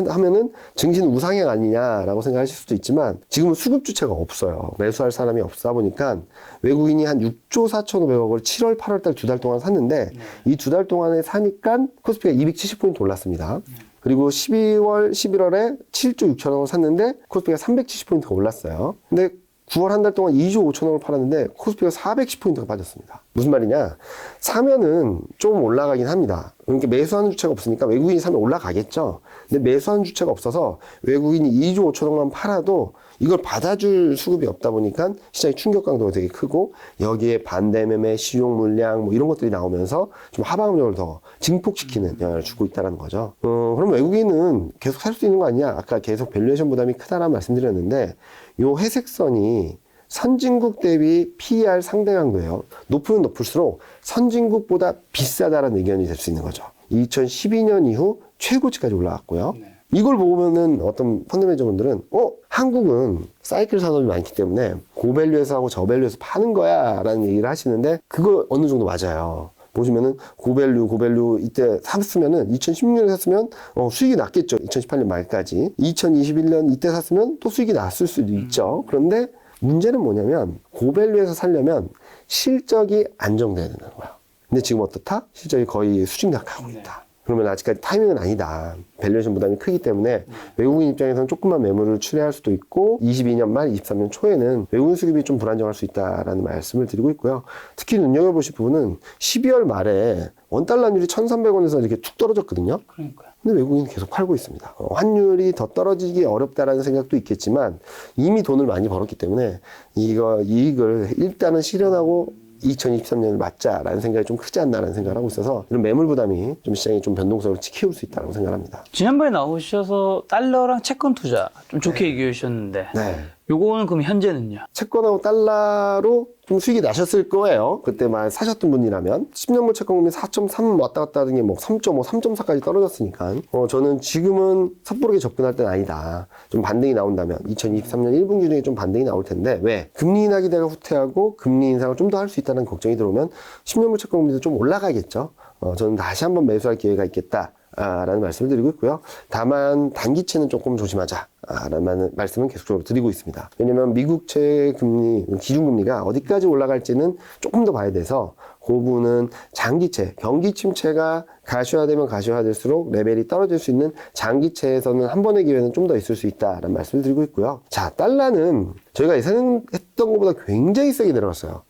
하면은 증시는 우상향 아니냐라고 생각하실 수도 있지만, 지금은 수급 주체가 없어요. 매수할 사람이 없다 보니까 외국인이 한 6조 4,500억을 7월 8월 달 두 달 동안 샀는데, 이 두 달 동안에 사니까 코스피가 270포인트 올랐습니다. 그리고 12월, 11월에 7조 6천억을 샀는데 코스피가 370포인트가 올랐어요. 근데 9월 한 달 동안 2조 5천억을 팔았는데 코스피가 410포인트가 빠졌습니다. 무슨 말이냐? 사면은 좀 올라가긴 합니다. 그러니까 매수하는 주체가 없으니까 외국인이 사면 올라가겠죠. 근데 매수하는 주체가 없어서 외국인이 2조 5천억만 팔아도 이걸 받아줄 수급이 없다 보니까 시장의 충격 강도가 되게 크고, 여기에 반대 매매, 실용 물량 뭐 이런 것들이 나오면서 좀 하방력을 더 증폭시키는 영향을 주고 있다는 거죠. 그럼 외국인은 계속 살 수 있는 거 아니냐? 아까 계속 밸류에이션 부담이 크다라는 말씀드렸는데, 요 회색 선이 선진국 대비 PER 상대 강도예요. 높으면 높을수록 선진국보다 비싸다라는 의견이 될 수 있는 거죠. 2012년 이후 최고치까지 올라왔고요. 이걸 보면은 어떤 펀드매니저분들은 한국은 사이클 산업이 많기 때문에 고밸류에서 하고 저밸류에서 파는 거야 라는 얘기를 하시는데, 그거 어느 정도 맞아요. 보시면은 고밸류 이때 샀으면은 2016년에 샀으면 수익이 났겠죠. 2018년 말까지. 2021년 이때 샀으면 또 수익이 났을 수도 있죠. 그런데 문제는 뭐냐면, 고밸류에서 살려면 실적이 안정돼야 되는 거야. 근데 지금 어떻다? 실적이 거의 수직낙하고 있다. 그러면 아직까지 타이밍은 아니다. 밸류에이션 부담이 크기 때문에 외국인 입장에서는 조금만 매물을 출회할 수도 있고 22년 말 23년 초에는 외국인 수급이 좀 불안정할 수 있다라는 말씀을 드리고 있고요. 특히 눈여겨보실 부분은 12월 말에 원달러율이 1,300원에서 이렇게 툭 떨어졌거든요. 그러니까요. 근데 외국인이 계속 팔고 있습니다. 환율이 더 떨어지기 어렵다라는 생각도 있겠지만 이미 돈을 많이 벌었기 때문에 이거 이익을 일단은 실현하고 2023년을 맞자라는 생각이 좀 크지 않나라는 생각을 하고 있어서 이런 매물 부담이 좀 시장에 좀 변동성을 키울 수 있다고 생각합니다. 지난번에 나오셔서 달러랑 채권 투자 좀 좋게 얘기해 주셨는데 네. 요거는 그럼 현재는요? 채권하고 달러로 좀 수익이 나셨을 거예요. 그때만 사셨던 분이라면 10년물 채권금리 4.3 왔다 갔다 하는 게 뭐 3.5, 3.4까지 떨어졌으니까 저는 지금은 섣부르게 접근할 때는 아니다. 좀 반등이 나온다면 2023년 1분기 중에 좀 반등이 나올 텐데 왜? 금리 인하 기대가 후퇴하고 금리 인상을 좀 더 할 수 있다는 걱정이 들어오면 10년물 채권금리도 좀 올라가겠죠. 저는 다시 한번 매수할 기회가 있겠다. 라는 말씀을 드리고 있고요. 다만 단기채는 조금 조심하자 라는 말씀은 계속적으로 드리고 있습니다. 왜냐면 미국채 금리, 기준금리가 어디까지 올라갈지는 조금 더 봐야 돼서 그 부분은 장기채, 경기 침체가 가시화되면 가시화될수록 레벨이 떨어질 수 있는 장기채에서는 한 번의 기회는 좀 더 있을 수 있다라는 말씀을 드리고 있고요. 자, 달러는 저희가 예상했던 것보다 굉장히 세게 내려갔어요.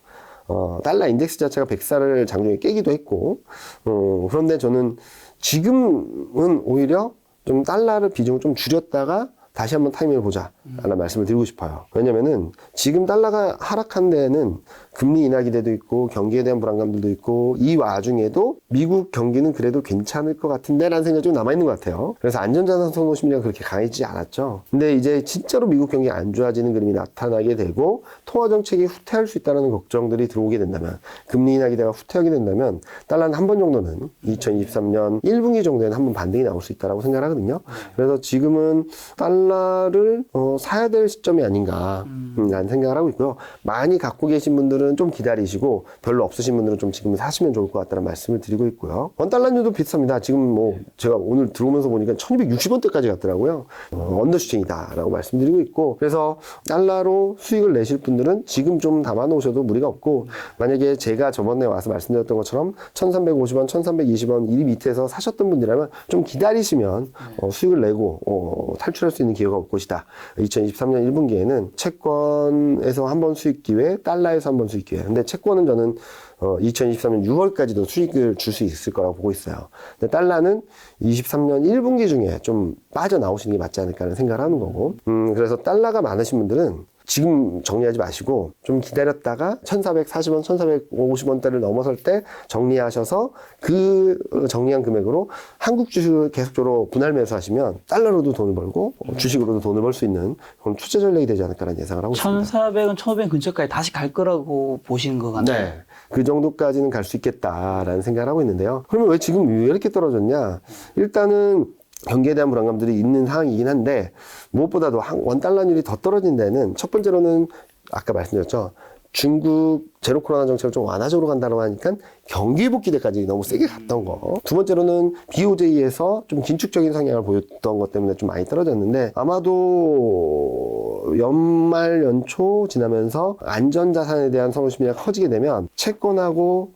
달러 인덱스 자체가 104를 장중에 깨기도 했고, 그런데 저는 지금은 오히려 좀 달러를 비중을 좀 줄였다가 다시 한번 타이밍을 보자 라는 말씀을 드리고 싶어요. 왜냐면은 지금 달러가 하락한 데에는 금리 인하 기대도 있고 경기에 대한 불안감들도 있고 이 와중에도 미국 경기는 그래도 괜찮을 것 같은데 라는 생각이 좀 남아있는 것 같아요. 그래서 안전자산 선호 심리가 그렇게 강해지지 않았죠. 근데 이제 진짜로 미국 경기가 안 좋아지는 그림이 나타나게 되고 통화 정책이 후퇴할 수 있다는 걱정들이 들어오게 된다면 금리 인하 기대가 후퇴하게 된다면 달러는 한 번 정도는 2023년 1분기 정도에는 한 번 반등이 나올 수 있다고 생각하거든요. 그래서 지금은 달러를 사야 될 시점이 아닌가 라는 생각을 하고 있고요. 많이 갖고 계신 분들은 좀 기다리시고 별로 없으신 분들은 좀 지금 사시면 좋을 것 같다는 말씀을 드리고 있고요. 원달러율도 비슷합니다. 지금 뭐 제가 오늘 들어오면서 보니까 1260원대까지 갔더라고요. 언더슈팅이다 라고 말씀드리고 있고 그래서 달러로 수익을 내실 분들은 지금 좀 담아 놓으셔도 무리가 없고 만약에 제가 저번에 와서 말씀드렸던 것처럼 1350원, 1320원 이 밑에서 사셨던 분들이라면 좀 기다리시면 수익을 내고 탈출할 수 있는 기회가 올 것이다. 2023년 1분기에는 채권에서 한 번 수익 기회, 달러에서 한 번 수익 기회. 근데 채권은 저는 2023년 6월까지도 수익을 줄 수 있을 거라고 보고 있어요. 근데 달러는 23년 1분기 중에 좀 빠져나오시는 게 맞지 않을까 하는 생각을 하는 거고. 그래서 달러가 많으신 분들은 지금 정리하지 마시고 좀 기다렸다가 1440원, 1450원대를 넘어설 때 정리하셔서 그 정리한 금액으로 한국 주식을 계속적으로 분할 매수하시면 달러로도 돈을 벌고 주식으로도 돈을 벌 수 있는 그런 투자 전략이 되지 않을까라는 예상을 하고 있습니다. 1,400원, 1,500원 근처까지 다시 갈 거라고 보시는 것 같네요. 네. 그 정도까지는 갈 수 있겠다라는 생각을 하고 있는데요. 그러면 왜 지금 왜 이렇게 떨어졌냐? 일단은 경기에 대한 불안감들이 있는 상황이긴 한데 무엇보다도 원달러율이 더 떨어진 데는 첫 번째로는 아까 말씀드렸죠. 중국 제로 코로나 정책을 좀 완화적으로 간다고 하니까 경기 회복 기대까지 너무 세게 갔던 거. 두 번째로는 BOJ에서 좀 긴축적인 성향을 보였던 것 때문에 좀 많이 떨어졌는데 아마도 연말 연초 지나면서 안전자산에 대한 선호 심리가 커지게 되면 채권하고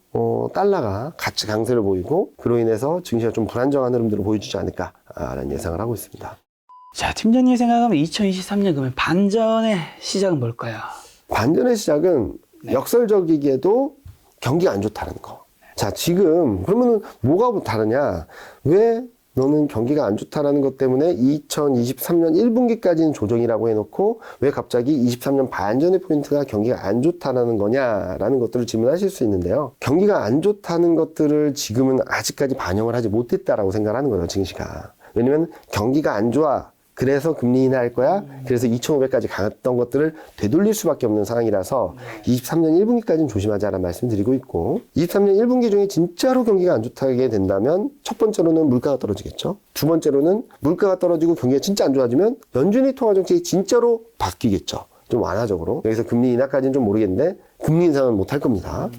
달러가 같이 강세를 보이고 그로 인해서 증시가 좀 불안정한 흐름들을 보여주지 않을까라는 예상을 하고 있습니다. 자, 팀장님이 생각하면 2023년 그러면 반전의 시작은 뭘까요? 반전의 시작은 역설적이게도 경기가 안 좋다는 거. 자, 지금 그러면은 뭐가 다르냐? 왜 너는 경기가 안 좋다라는 것 때문에 2023년 1분기까지는 조정이라고 해놓고 왜 갑자기 23년 반전의 포인트가 경기가 안 좋다라는 거냐라는 것들을 질문하실 수 있는데요. 경기가 안 좋다는 것들을 지금은 아직까지 반영을 하지 못했다라고 생각하는 거예요, 증시가. 왜냐면 경기가 안 좋아. 그래서 금리 인하할 거야. 그래서 2,500까지 갔던 것들을 되돌릴 수밖에 없는 상황이라서 23년 1분기까지는 조심하자라는 말씀 드리고 있고 23년 1분기 중에 진짜로 경기가 안 좋게 된다면 첫 번째로는 물가가 떨어지겠죠. 두 번째로는 물가가 떨어지고 경기가 진짜 안 좋아지면 연준이 통화 정책이 진짜로 바뀌겠죠. 좀 완화적으로. 여기서 금리 인하까지는 좀 모르겠는데 금리 인상은 못 할 겁니다.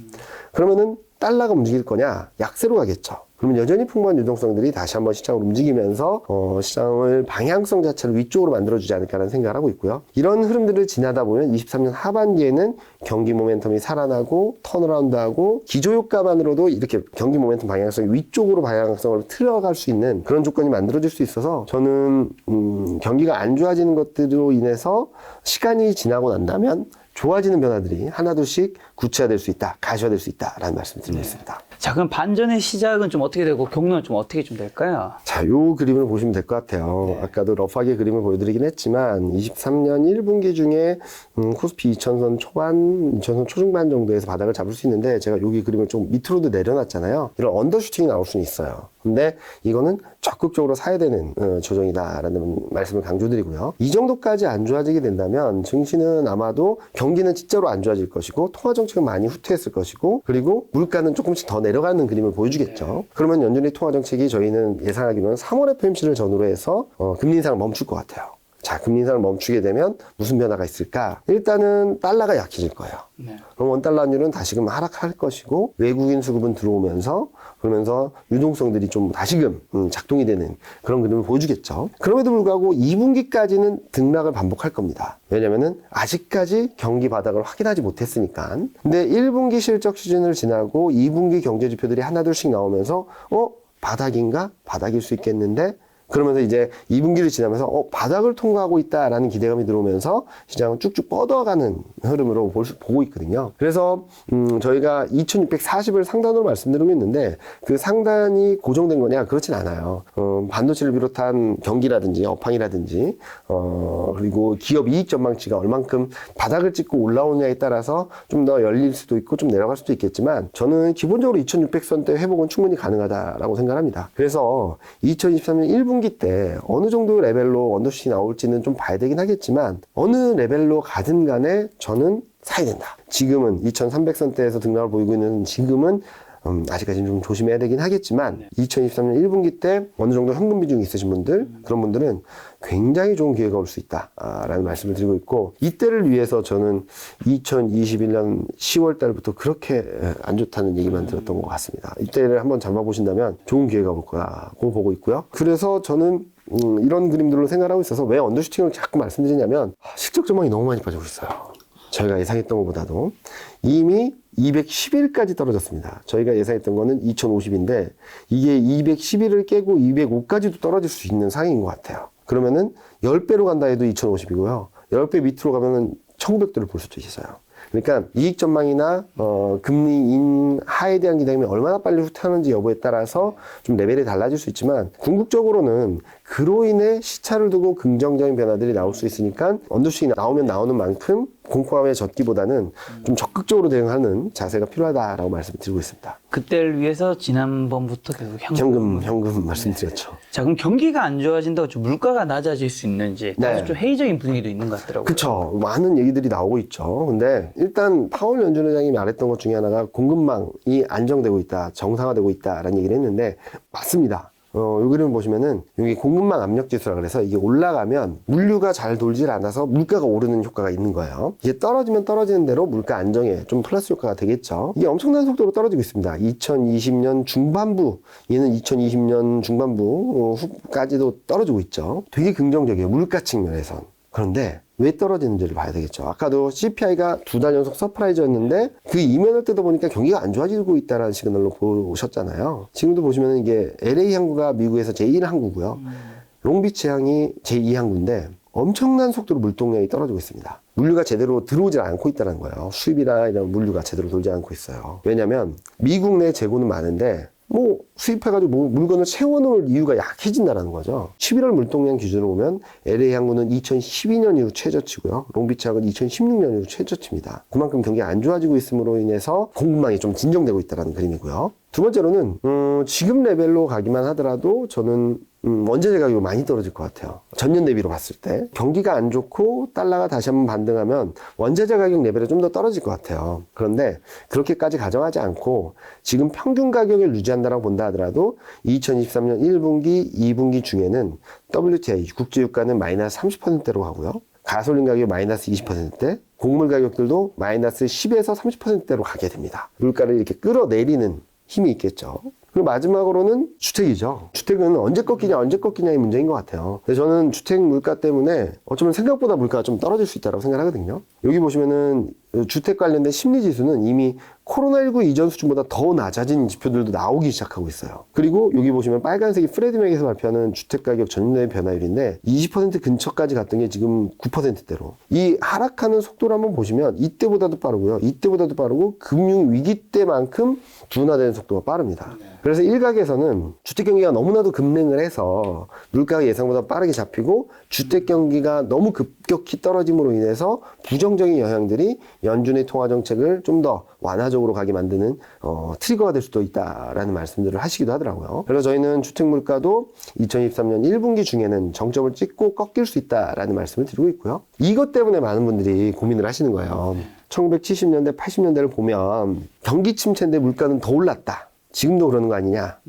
그러면은 달러가 움직일 거냐? 약세로 가겠죠. 그러면 여전히 풍부한 유동성들이 다시 한번 시장을 움직이면서 시장을 방향성 자체를 위쪽으로 만들어주지 않을까라는 생각을 하고 있고요. 이런 흐름들을 지나다 보면 23년 하반기에는 경기 모멘텀이 살아나고 턴어라운드하고 기조효과만으로도 이렇게 경기 모멘텀 방향성이 위쪽으로 방향성을 틀어갈 수 있는 그런 조건이 만들어질 수 있어서 저는 경기가 안 좋아지는 것들로 인해서 시간이 지나고 난다면 좋아지는 변화들이 하나둘씩 구체화될 수 있다, 가시화될 수 있다라는 말씀을 드리고 있습니다. 자, 그럼 반전의 시작은 좀 어떻게 되고 경로는 좀 어떻게 좀 될까요? 자, 요 그림을 보시면 될 것 같아요. 아까도 러프하게 그림을 보여드리긴 했지만 23년 1분기 중에 코스피 2000선 초반, 2000선 초중반 정도에서 바닥을 잡을 수 있는데 제가 여기 그림을 좀 밑으로도 내려놨잖아요. 이런 언더슈팅이 나올 수는 있어요. 근데 이거는 적극적으로 사야 되는 조정이다라는 말씀을 강조드리고요. 이 정도까지 안 좋아지게 된다면 증시는 아마도 경기는 진짜로 안 좋아질 것이고 통화정책은 많이 후퇴했을 것이고 그리고 물가는 조금씩 더 내려가는 그림을 보여주겠죠. 그러면 연준의 통화정책이 저희는 예상하기로는 3월 FOMC를 전후로 해서 금리 인상을 멈출 것 같아요. 자, 금리 인상을 멈추게 되면 무슨 변화가 있을까? 일단은 달러가 약해질 거예요. 그럼 원달러 환율은 다시금 하락할 것이고 외국인 수급은 들어오면서 그러면서 유동성들이 좀 다시금 작동이 되는 그런 그림을 보여주겠죠. 그럼에도 불구하고 2분기까지는 등락을 반복할 겁니다. 왜냐면은 아직까지 경기 바닥을 확인하지 못했으니까. 근데 1분기 실적 시즌을 지나고 2분기 경제 지표들이 하나둘씩 나오면서 바닥인가? 바닥일 수 있겠는데 그러면서 이제 2분기를 지나면서 바닥을 통과하고 있다라는 기대감이 들어오면서 시장은 쭉쭉 뻗어가는 흐름으로 보고 있거든요. 그래서 저희가 2640을 상단으로 말씀드리고 있는데 그 상단이 고정된 거냐? 그렇진 않아요. 반도체를 비롯한 경기라든지 업황이라든지 그리고 기업 이익 전망치가 얼만큼 바닥을 찍고 올라오냐에 따라서 좀 더 열릴 수도 있고 좀 내려갈 수도 있겠지만 저는 기본적으로 2600선대 회복은 충분히 가능하다라고 생각합니다. 그래서 2023년 1분기 때 어느 정도 레벨로 언더슈팅이 나올지는 좀 봐야 되긴 하겠지만 어느 레벨로 가든 간에 저는 사야 된다. 지금은 2300선대에서 등락을 보이고 있는 지금은 아직까지는 좀 조심해야 되긴 하겠지만 2023년 1분기 때 어느 정도 현금 비중이 있으신 분들 그런 분들은 굉장히 좋은 기회가 올 수 있다라는 말씀을 드리고 있고 이때를 위해서 저는 2021년 10월 달부터 그렇게 안 좋다는 얘기만 들었던 것 같습니다. 이때를 한번 잡아보신다면 좋은 기회가 올 거라고 보고 있고요. 그래서 저는 이런 그림들로 생각하고 있어서 왜 언더슈팅을 자꾸 말씀드리냐면 실적 전망이 너무 많이 빠지고 있어요. 저희가 예상했던 것보다도 이미 211까지 떨어졌습니다. 저희가 예상했던 거는 2050인데 이게 211을 깨고 205까지도 떨어질 수 있는 상황인 것 같아요. 그러면은 10배로 간다 해도 2050이고요. 10배 밑으로 가면은 1900도를 볼 수도 있어요. 그러니까 이익 전망이나 금리 인하에 대한 기대감이 얼마나 빨리 후퇴하는지 여부에 따라서 좀 레벨이 달라질 수 있지만 궁극적으로는 그로 인해 시차를 두고 긍정적인 변화들이 나올 수 있으니까 언더슈팅이 나오면 나오는 만큼 공포감에 젖기보다는 좀 적극적으로 대응하는 자세가 필요하다라고 말씀드리고 있습니다. 그때를 위해서 지난번부터 계속 현금 말씀드렸죠. 자, 그럼 경기가 안 좋아진다고 좀 물가가 낮아질 수 있는지 다소 좀 회의적인 분위기도 있는 것 같더라고요. 그렇죠. 많은 얘기들이 나오고 있죠. 근데 일단 파월 연준 의장이 말했던 것 중에 하나가 공급망이 안정되고 있다, 정상화되고 있다라는 얘기를 했는데 맞습니다. 요 그림을 보시면은 여기 공급망 압력 지수라 그래서 이게 올라가면 물류가 잘 돌질 않아서 물가가 오르는 효과가 있는 거예요. 이게 떨어지면 떨어지는 대로 물가 안정에 좀 플러스 효과가 되겠죠. 이게 엄청난 속도로 떨어지고 있습니다. 2020년 중반부, 얘는 2020년 중반부 후까지도 떨어지고 있죠. 되게 긍정적이에요. 물가 측면에선. 그런데 왜 떨어지는지를 봐야 되겠죠. 아까도 CPI가 2달 연속 서프라이즈였는데 그 이면을 뜯어보니까 경기가 안 좋아지고 있다는 시그널로 보셨잖아요. 지금도 보시면 이게 LA 항구가 미국에서 제1항구고요. 롱비치 항이 제2항구인데 엄청난 속도로 물동량이 떨어지고 있습니다. 물류가 제대로 들어오질 않고 있다는 거예요. 수입이나 이런 물류가 제대로 돌지 않고 있어요. 왜냐면 미국 내 재고는 많은데 수입해가지고 물건을 채워놓을 이유가 약해진다는 거죠. 11월 물동량 기준으로 보면 LA 항구는 2012년 이후 최저치고요. 롱비치 항은 2016년 이후 최저치입니다. 그만큼 경기가 안 좋아지고 있음으로 인해서 공급망이 좀 진정되고 있다는 그림이고요. 두 번째로는 지금 레벨로 가기만 하더라도 저는 원자재 가격이 많이 떨어질 것 같아요. 전년 대비로 봤을 때 경기가 안 좋고 달러가 다시 한번 반등하면 원자재 가격 레벨이 좀 더 떨어질 것 같아요. 그런데 그렇게까지 가정하지 않고 지금 평균 가격을 유지한다라고 본다 하더라도 2023년 1분기, 2분기 중에는 WTI 국제유가는 마이너스 30%대로 가고요. 가솔린 가격이 마이너스 20%대, 곡물 가격들도 마이너스 10에서 30%대로 가게 됩니다. 물가를 이렇게 끌어내리는 힘이 있겠죠. 그리고 마지막으로는 주택이죠. 주택은 언제 꺾이냐의 문제인 것 같아요. 근데 저는 주택 물가 때문에 어쩌면 생각보다 물가가 좀 떨어질 수 있다고 생각하거든요. 여기 보시면은 주택 관련된 심리지수는 이미 코로나19 이전 수준보다 더 낮아진 지표들도 나오기 시작하고 있어요. 그리고 여기 보시면 빨간색이 프레드맥에서 발표하는 주택가격 전년도의 변화율인데 20% 근처까지 갔던 게 지금 9%대로. 이 하락하는 속도를 한번 보시면 이때보다도 빠르고요. 이때보다도 빠르고 금융위기 때만큼 둔화되는 속도가 빠릅니다. 그래서 일각에서는 주택 경기가 너무나도 급냉을 해서 물가가 예상보다 빠르게 잡히고 주택 경기가 너무 급격히 떨어짐으로 인해서 부정적인 영향들이 연준의 통화 정책을 좀 더 완화적으로 가게 만드는 트리거가 될 수도 있다라는 말씀들을 하시기도 하더라고요. 그래서 저희는 주택 물가도 2023년 1분기 중에는 정점을 찍고 꺾일 수 있다라는 말씀을 드리고 있고요. 이것 때문에 많은 분들이 고민을 하시는 거예요. 1970년대, 80년대를 보면 경기 침체인데 물가는 더 올랐다. 지금도 그러는 거 아니냐.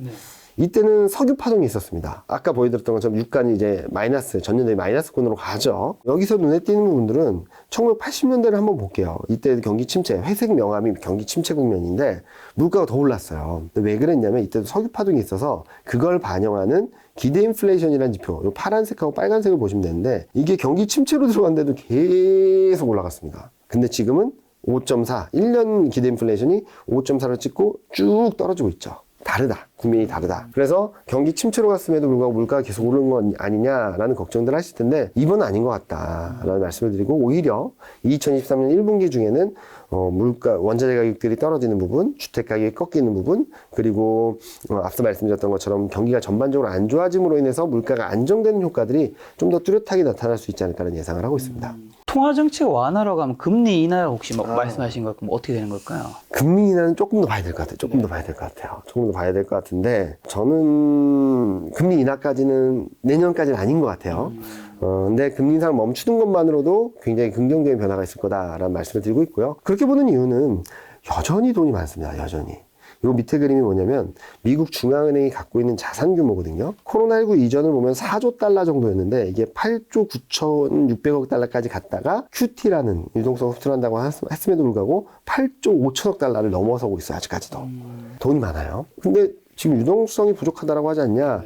이때는 석유 파동이 있었습니다. 아까 보여드렸던 것처럼 유가는 이제 마이너스, 전년도에 마이너스권으로 가죠. 여기서 눈에 띄는 부분들은 1980년대를 한번 볼게요. 이때 경기 침체, 회색 명암이 경기 침체 국면인데 물가가 더 올랐어요. 왜 그랬냐면 이때도 석유 파동이 있어서 그걸 반영하는 기대 인플레이션이라는 지표, 이 파란색하고 빨간색을 보시면 되는데 이게 경기 침체로 들어갔는데도 계속 올라갔습니다. 근데 지금은 5.4, 1년 기대 인플레이션이 5.4를 찍고 쭉 떨어지고 있죠. 다르다. 국민이 다르다. 그래서 경기 침체로 갔음에도 불구하고 물가가 계속 오르는 건 아니냐라는 걱정들 하실 텐데 이번은 아닌 것 같다라는 말씀을 드리고 오히려 2023년 1분기 중에는 물가, 원자재 가격들이 떨어지는 부분, 주택 가격이 꺾이는 부분, 그리고 앞서 말씀드렸던 것처럼 경기가 전반적으로 안 좋아짐으로 인해서 물가가 안정되는 효과들이 좀 더 뚜렷하게 나타날 수 있지 않을까라는 예상을 하고 있습니다. 통화정책 완화로 가면 금리 인하 혹시 말씀하신 거 어떻게 되는 걸까요? 금리 인하는 조금 더 봐야 될 것 같아요. 조금 더 봐야 될 것 같은데 저는 금리 인하까지는 내년까지는 아닌 것 같아요. 근데 금리 인상을 멈추는 것만으로도 굉장히 긍정적인 변화가 있을 거다라는 말씀을 드리고 있고요. 그렇게 보는 이유는 여전히 돈이 많습니다. 여전히. 요 밑에 그림이 뭐냐면 미국 중앙은행이 갖고 있는 자산 규모거든요. 코로나19 이전을 보면 4조 달러 정도였는데 이게 8조 9,600억 달러까지 갔다가 QT라는 유동성 흡수를 한다고 했음에도 불구하고 8조 5천억 달러를 넘어서고 있어요. 아직까지도. 돈이 많아요. 근데 지금 유동성이 부족하다라고 하지 않냐.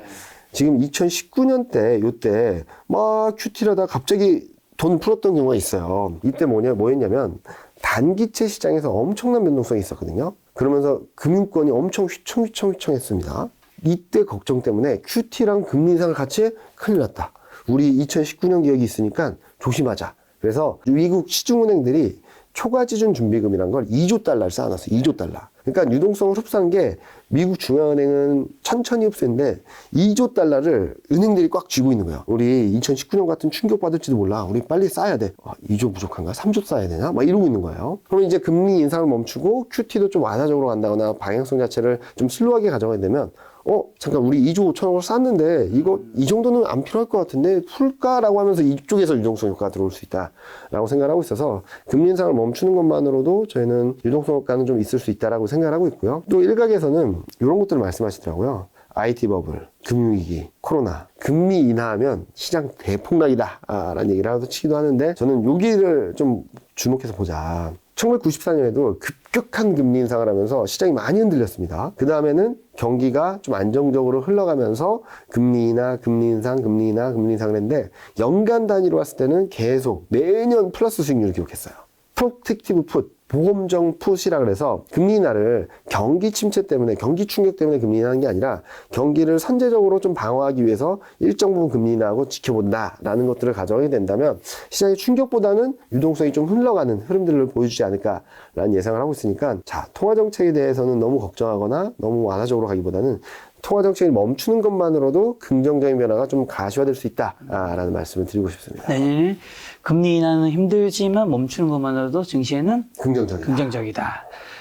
지금 2019년 때 요때 막 QT라다 갑자기 돈 풀었던 경우가 있어요. 이때 뭐였냐면 단기채 시장에서 엄청난 변동성이 있었거든요. 그러면서 금융권이 엄청 휘청휘청했습니다. 이때 걱정 때문에 QT랑 금리 인상을 같이 해 큰일 났다. 우리 2019년 기억이 있으니까 조심하자. 그래서 미국 시중은행들이 초과지준 준비금이란 걸 2조 달러를 쌓아놨어요. 2조 달러. 그러니까 유동성을 흡수한 게 미국 중앙은행은 천천히 흡수했는데 2조 달러를 은행들이 꽉 쥐고 있는 거예요. 우리 2019년 같은 충격받을지도 몰라. 우리 빨리 쌓아야 돼. 2조 부족한가? 3조 쌓아야 되나? 막 이러고 있는 거예요. 그러면 이제 금리 인상을 멈추고 QT도 좀 완화적으로 간다거나 방향성 자체를 좀 슬로우하게 가져가야 되면 잠깐 우리 2조 5천억을 쌌는데 이거 이 정도는 안 필요할 것 같은데 풀까라고 하면서 이쪽에서 유동성 효과가 들어올 수 있다라고 생각을 하고 있어서 금리 인상을 멈추는 것만으로도 저희는 유동성 효과는 좀 있을 수 있다라고 생각을 하고 있고요. 또 일각에서는 이런 것들을 말씀하시더라고요. IT 버블, 금융위기, 코로나, 금리 인하하면 시장 대폭락이다 라는 얘기를 하도 치기도 하는데 저는 여기를 좀 주목해서 보자. 1994년에도 급격한 금리 인상을 하면서 시장이 많이 흔들렸습니다. 그 다음에는 경기가 좀 안정적으로 흘러가면서 금리 인하, 금리 인상, 금리 인하, 금리 인상을 했는데 연간 단위로 봤을 때는 계속 매년 플러스 수익률을 기록했어요. 프로텍티브 풋, 보험정 풋이라 그래서 금리 인하를 경기 침체 때문에, 경기 충격 때문에 금리 인하하는 게 아니라 경기를 선제적으로 좀 방어하기 위해서 일정 부분 금리 인하하고 지켜본다라는 것들을 가져가게 된다면 시장의 충격보다는 유동성이 좀 흘러가는 흐름들을 보여주지 않을까라는 예상을 하고 있으니까 자, 통화정책에 대해서는 너무 걱정하거나 너무 완화적으로 가기보다는 통화정책을 멈추는 것만으로도 긍정적인 변화가 좀 가시화될 수 있다라는 말씀을 드리고 싶습니다. 네. 금리 인하는 힘들지만 멈추는 것만으로도 증시에는 긍정적이다.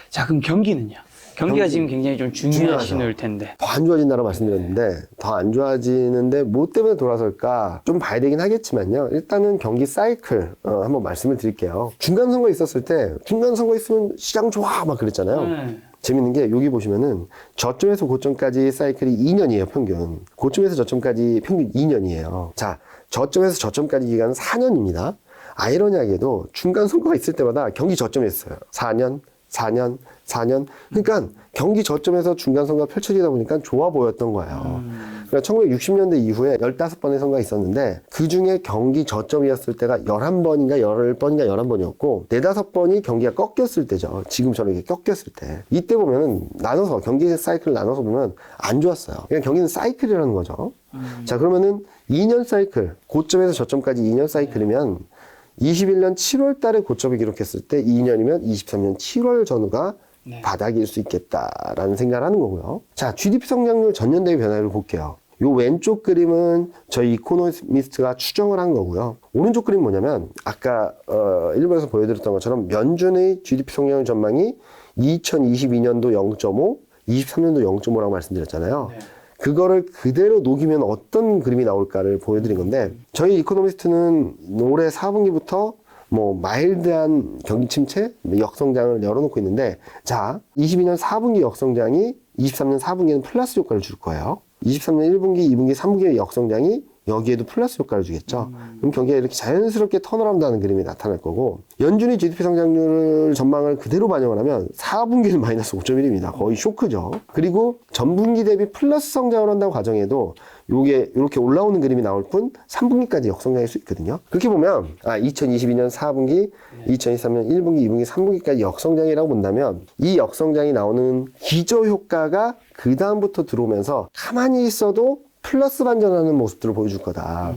자, 그럼 경기는요? 경기가 지금 굉장히 좀 중요한 신호일 텐데. 더 안 좋아진다고 말씀드렸는데 더 안 좋아지는데 뭐 때문에 돌아설까 좀 봐야 되긴 하겠지만요. 일단은 경기 사이클 한번 말씀을 드릴게요. 중간선거 있었을 때 중간선거 있으면 시장 좋아 막 그랬잖아요. 재밌는 게 여기 보시면은 저점에서 고점까지 사이클이 2년이에요. 평균. 고점에서 저점까지 평균 2년이에요. 자, 저점에서 저점까지 기간은 4년입니다. 아이러니하게도 중간 선거가 있을 때마다 경기 저점에 있어요. 4년, 4년, 4년. 그러니까 경기 저점에서 중간 선거가 펼쳐지다 보니까 좋아 보였던 거예요. 그러니까 1960년대 이후에 15번의 선거가 있었는데 그 중에 경기 저점이었을 때가 11번인가 10번인가 11번이었고 4-5번이 경기가 꺾였을 때죠. 지금처럼 이렇게 꺾였을 때. 이때 보면은 나눠서 경기 사이클을 나눠서 보면 안 좋았어요. 그냥 경기는 사이클이라는 거죠. 자, 그러면은 2년 사이클, 고점에서 저점까지 2년 사이클이면 21년 7월 달에 고점을 기록했을 때 2년이면 23년 7월 전후가 바닥일 수 있겠다라는 생각을 하는 거고요. 자, GDP 성장률 전년 대비 변화를 볼게요. 요 왼쪽 그림은 저희 이코노미스트가 추정을 한 거고요. 오른쪽 그림 뭐냐면 아까 일본에서 보여드렸던 것처럼 연준의 GDP 성장률 전망이 2022년도 0.5, 23년도 0.5라고 말씀드렸잖아요. 네. 그거를 그대로 녹이면 어떤 그림이 나올까를 보여드린 건데 저희 이코노미스트는 올해 4분기부터 뭐 마일드한 경기 침체, 역성장을 열어놓고 있는데 자, 22년 4분기 역성장이 23년 4분기에는 플러스 효과를 줄 거예요. 23년 1분기, 2분기, 3분기의 역성장이 여기에도 플러스 효과를 주겠죠. 그럼 경기가 이렇게 자연스럽게 턴어라운드 하는 그림이 나타날 거고 연준이 GDP 성장률 전망을 그대로 반영을 하면 4분기는 마이너스 5.1입니다. 거의 쇼크죠. 그리고 전분기 대비 플러스 성장을 한다고 가정해도 요게 이렇게 올라오는 그림이 나올 뿐 3분기까지 역성장일 수 있거든요. 그렇게 보면 2022년 4분기, 2023년 1분기, 2분기, 3분기까지 역성장이라고 본다면 이 역성장이 나오는 기저효과가 그 다음부터 들어오면서 가만히 있어도 플러스 반전하는 모습들을 보여줄 거다.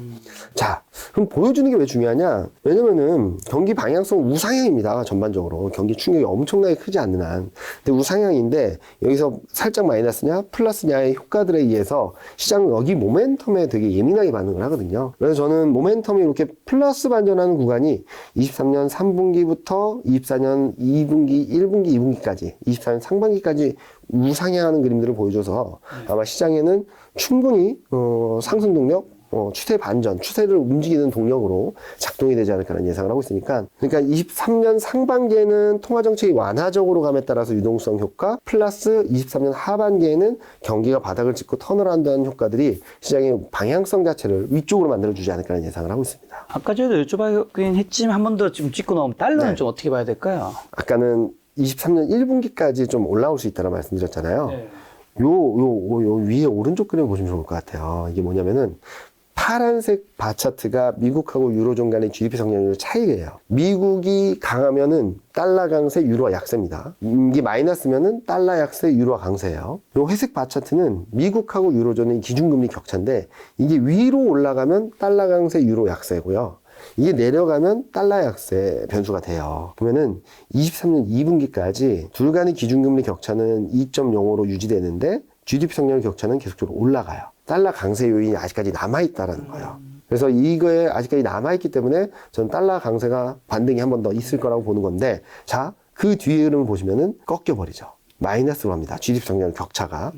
자, 그럼 보여주는 게 왜 중요하냐? 왜냐면은 경기 방향성 우상향입니다. 전반적으로. 경기 충격이 엄청나게 크지 않는 한. 근데 우상향인데 여기서 살짝 마이너스냐 플러스냐의 효과들에 의해서 시장은 여기 모멘텀에 되게 예민하게 반응을 하거든요. 그래서 저는 모멘텀이 이렇게 플러스 반전하는 구간이 23년 3분기부터 24년 2분기, 1분기, 2분기까지 24년 상반기까지 우상향하는 그림들을 보여줘서 아마 시장에는 충분히 상승 동력, 추세 반전, 추세를 움직이는 동력으로 작동이 되지 않을까라는 예상을 하고 있으니까 그러니까 23년 상반기에는 통화정책이 완화적으로 감에 따라서 유동성 효과 플러스 23년 하반기에는 경기가 바닥을 짚고 턴어라운드하는 효과들이 시장의 방향성 자체를 위쪽으로 만들어주지 않을까라는 예상을 하고 있습니다. 아까 저희도 여쭤보긴 했지만 한 번 더 좀 짚고 나오면 달러는 좀 어떻게 봐야 될까요? 아까는 23년 1분기까지 좀 올라올 수 있다고 말씀드렸잖아요. 네. 요 위에 오른쪽 그림 보시면 좋을 것 같아요. 이게 뭐냐면은 파란색 바 차트가 미국하고 유로존 간의 GDP 성장률 차이예요. 미국이 강하면은 달러 강세, 유로 약세입니다. 이게 마이너스면은 달러 약세, 유로 강세예요. 요 회색 바 차트는 미국하고 유로존의 기준금리 격차인데 이게 위로 올라가면 달러 강세, 유로 약세고요. 이게 내려가면 달러 약세 변수가 돼요. 그러면은 23년 2분기까지 둘 간의 기준금리 격차는 2.05로 유지되는데 GDP 성장률 격차는 계속적으로 올라가요. 달러 강세 요인이 아직까지 남아있다라는 거예요. 그래서 이거에 아직까지 남아있기 때문에 전 달러 강세가 반등이 한 번 더 있을 거라고 보는 건데 자, 그 뒤에 흐름을 보시면은 꺾여버리죠. 마이너스로 합니다. GDP 성장률 격차가.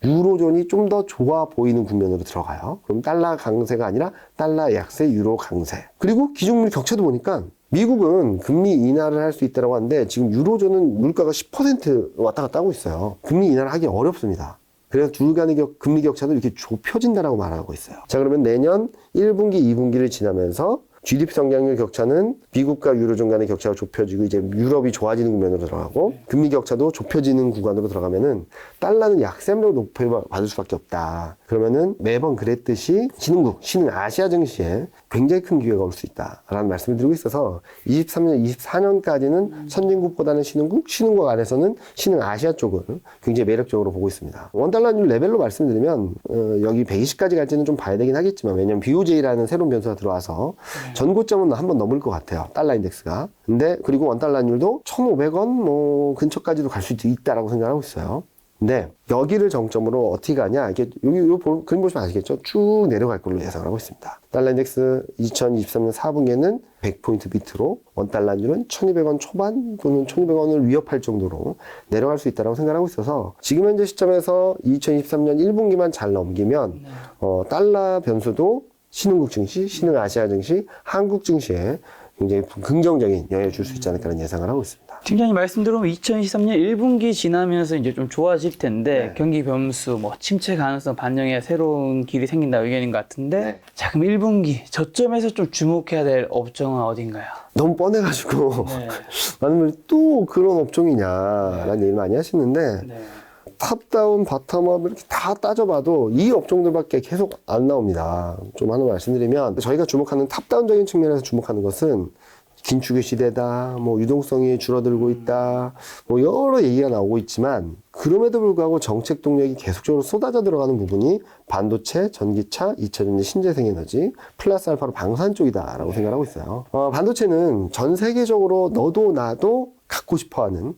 유로존이 좀 더 좋아 보이는 국면으로 들어가요. 그럼 달러 강세가 아니라 달러 약세, 유로 강세. 그리고 기준금리 격차도 보니까 미국은 금리 인하를 할 수 있다고 하는데 지금 유로존은 물가가 10% 왔다 갔다 하고 있어요. 금리 인하를 하기 어렵습니다. 그래서 둘 간의 금리 격차도 이렇게 좁혀진다라고 말하고 있어요. 자, 그러면 내년 1분기, 2분기를 지나면서 GDP 성장률 격차는 미국과 유로존 간의 격차가 좁혀지고 이제 유럽이 좋아지는 국면으로 들어가고 금리 격차도 좁혀지는 구간으로 들어가면은 달러는 약세로 높여받을 수밖에 없다. 그러면은 매번 그랬듯이 신흥 아시아 증시에 굉장히 큰 기회가 올 수 있다라는 말씀을 드리고 있어서 23년, 24년까지는 선진국보다는 신흥국 안에서는 신흥 아시아 쪽을 굉장히 매력적으로 보고 있습니다. 원달러율 레벨로 말씀드리면 여기 120까지 갈지는 좀 봐야 되긴 하겠지만 왜냐면 BOJ라는 새로운 변수가 들어와서 전고점은 한번 넘을 것 같아요. 달러 인덱스가. 근데 그리고 원달러율도 1,500원 뭐 근처까지도 갈 수 있다라고 생각하고 있어요. 근데 여기를 정점으로 어떻게 가냐? 이게 여기 그림 보시면 아시겠죠? 쭉 내려갈 걸로 예상을 하고 있습니다. 달러 인덱스 2023년 4분기에는 100포인트 비트로 원달러율은 1,200원 초반 또는 1,200원을 위협할 정도로 내려갈 수 있다고 생각하고 있어서 지금 현재 시점에서 2023년 1분기만 잘 넘기면 달러 변수도 신흥국 증시, 신흥 아시아 증시, 한국 증시에 굉장히 긍정적인 영향을 줄 수 있지 않을까라는 예상을 하고 있습니다. 팀장님 말씀 들어보면 2023년 1분기 지나면서 이제 좀 좋아질 텐데 네. 경기 변수, 뭐 침체 가능성 반영해 새로운 길이 생긴다 의견인 것 같은데 네. 자 그럼 1분기 저점에서 좀 주목해야 될 업종은 어딘가요? 너무 뻔해가지고 네. 많은 분들이 또 그런 업종이냐라는 얘기를 많이 하시는데 네. 탑다운, 바텀업 이렇게 다 따져봐도 이 업종들밖에 계속 안 나옵니다. 좀 하나 말씀드리면 저희가 주목하는 탑다운적인 측면에서 주목하는 것은 긴축의 시대다, 뭐 유동성이 줄어들고 있다, 뭐 여러 얘기가 나오고 있지만 그럼에도 불구하고 정책 동력이 계속적으로 쏟아져 들어가는 부분이 반도체, 전기차, 2차전지, 신재생에너지, 플러스 알파로 방산 쪽이다라고 생각하고 있어요. 반도체는 전 세계적으로 너도 나도 갖고 싶어하는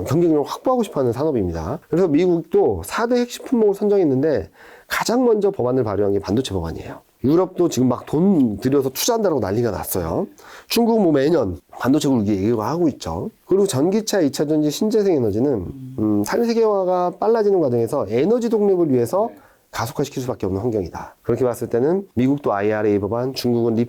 경쟁력을 확보하고 싶어하는 산업입니다. 그래서 미국도 4대 핵심 품목을 선정했는데 가장 먼저 법안을 발의한 게 반도체 법안이에요. 유럽도 지금 막 돈 들여서 투자한다고 난리가 났어요. 중국 뭐 매년 반도체 굴기 얘기가 하고 있죠. 그리고 전기차, 2차전지, 신재생에너지는 산세계화가 빨라지는 과정에서 에너지 독립을 위해서 가속화시킬 수밖에 없는 환경이다. 그렇게 봤을 때는 미국도 IRA 법안, 중국은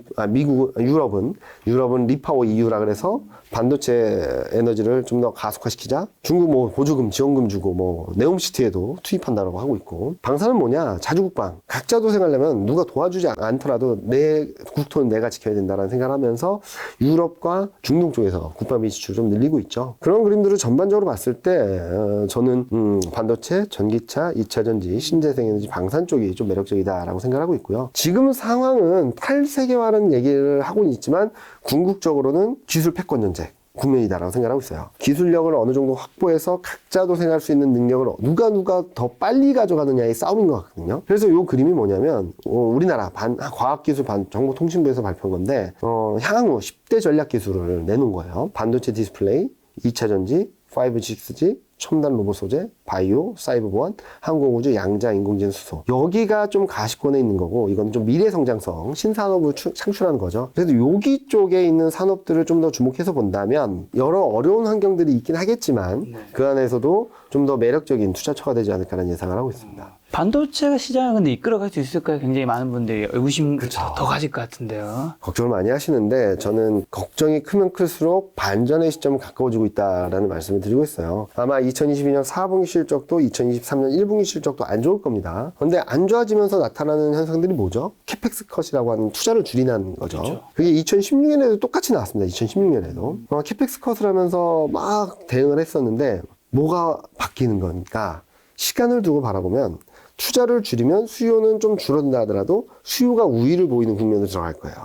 유럽은 리파워 EU라 그래서 반도체 에너지를 좀 더 가속화시키자. 중국 뭐 보조금, 지원금 주고 뭐 네옴시티에도 투입한다고 하고 있고. 방사는 뭐냐? 자주국방. 각자 도생하려면 누가 도와주지 않더라도 내 국토는 내가 지켜야 된다는 생각을 하면서 유럽과 중동 쪽에서 국방비 지출을 좀 늘리고 있죠. 그런 그림들을 전반적으로 봤을 때 저는 반도체, 전기차, 2차전지, 신재생에너지, 방산 쪽이 좀 매력적이다라고 생각하고 있고요. 지금 상황은 탈세계화라는 얘기를 하고는 있지만 궁극적으로는 기술 패권 전쟁 국면이다라고 생각하고 있어요. 기술력을 어느 정도 확보해서 각자 도생할 수 있는 능력을 누가 더 빨리 가져가느냐의 싸움인 것 같거든요. 그래서 이 그림이 뭐냐면 우리나라 과학기술 정보통신부에서 발표한 건데 향후 10대 전략 기술을 내놓은 거예요. 반도체 디스플레이, 2차전지, 5G, 6G, 첨단 로봇 소재, 바이오, 사이버 보안, 항공우주, 양자, 인공지능, 수소. 여기가 좀 가시권에 있는 거고 이건 좀 미래 성장성, 신산업을 창출하는 거죠. 그래서 여기 쪽에 있는 산업들을 좀 더 주목해서 본다면 여러 어려운 환경들이 있긴 하겠지만 그 안에서도 좀 더 매력적인 투자처가 되지 않을까라는 예상을 하고 있습니다. 반도체가 시장을 근데 이끌어갈 수 있을까요? 굉장히 많은 분들이 의구심 더 가질 것 같은데요. 걱정을 많이 하시는데 저는 걱정이 크면 클수록 반전의 시점은 가까워지고 있다라는 말씀을 드리고 있어요. 아마 2022년 4분기 실적도 2023년 1분기 실적도 안 좋을 겁니다. 그런데 안 좋아지면서 나타나는 현상들이 뭐죠? 캐펙스 컷이라고 하는 투자를 줄이는 거죠. 그렇죠. 그게 2016년에도 똑같이 나왔습니다. 2016년에도. 캐펙스 컷을 하면서 막 대응을 했었는데 뭐가 바뀌는 거니까 시간을 두고 바라보면 투자를 줄이면 수요는 좀 줄어든다 하더라도 수요가 우위를 보이는 국면으로 들어갈 거예요.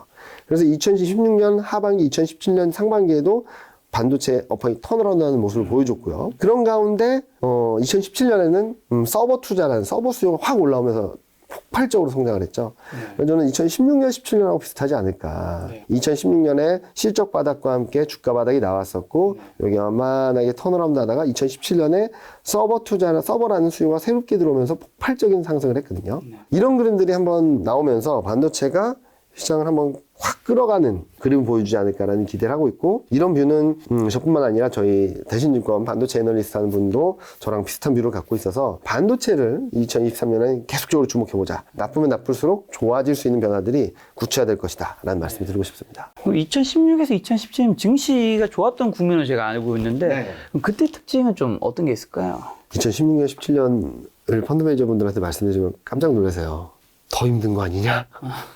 그래서 2016년 하반기, 2017년 상반기에도 반도체 업황이 턴어라운드하는 모습을 보여줬고요. 그런 가운데 2017년에는 서버 투자라는 서버 수요가 확 올라오면서 폭발적으로 성장을 했죠. 그래서 저는 2016년, 17년하고 비슷하지 않을까. 2016년에 실적 바닥과 함께 주가 바닥이 나왔었고 여기 만만하게 턴어라운드 하다가 2017년에 서버라는 수요가 새롭게 들어오면서 폭발적인 상승을 했거든요. 이런 그림들이 한번 나오면서 반도체가 시장을 한번 확 끌어가는 그림을 보여주지 않을까라는 기대를 하고 있고 이런 뷰는 저뿐만 아니라 저희 대신증권 반도체 애널리스트 하는 분도 저랑 비슷한 뷰를 갖고 있어서 반도체를 2023년에 계속적으로 주목해보자. 나쁘면 나쁠수록 좋아질 수 있는 변화들이 구체화될 것이다 라는 말씀을 드리고 싶습니다. 2016에서 2017년 증시가 좋았던 국면을 제가 알고 있는데 그럼 그때 특징은 좀 어떤 게 있을까요? 2016년, 17년을 펀드 매니저분들한테 말씀드리면 깜짝 놀라세요. 더 힘든 거 아니냐?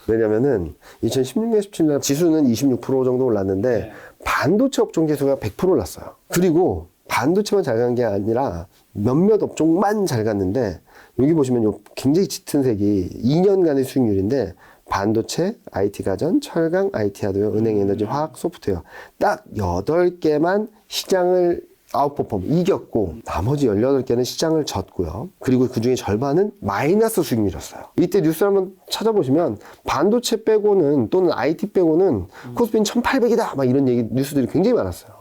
왜냐면은 2016년, 17년 지수는 26% 정도 올랐는데 반도체 업종 지수가 100% 올랐어요. 그리고 반도체만 잘 간 게 아니라 몇몇 업종만 잘 갔는데 여기 보시면 요 굉장히 짙은 색이 2년간의 수익률인데 반도체, IT 가전, 철강, IT 하드웨어, 은행, 에너지, 화학, 소프트웨어 딱 8개만 시장을 아웃퍼폼 이겼고 나머지 18개는 시장을 졌고요. 그리고 그중에 절반은 마이너스 수익률이었어요. 이때 뉴스 한번 찾아보시면 반도체 빼고는 또는 IT 빼고는 코스피는 1800이다 막 이런 뉴스들이 굉장히 많았어요.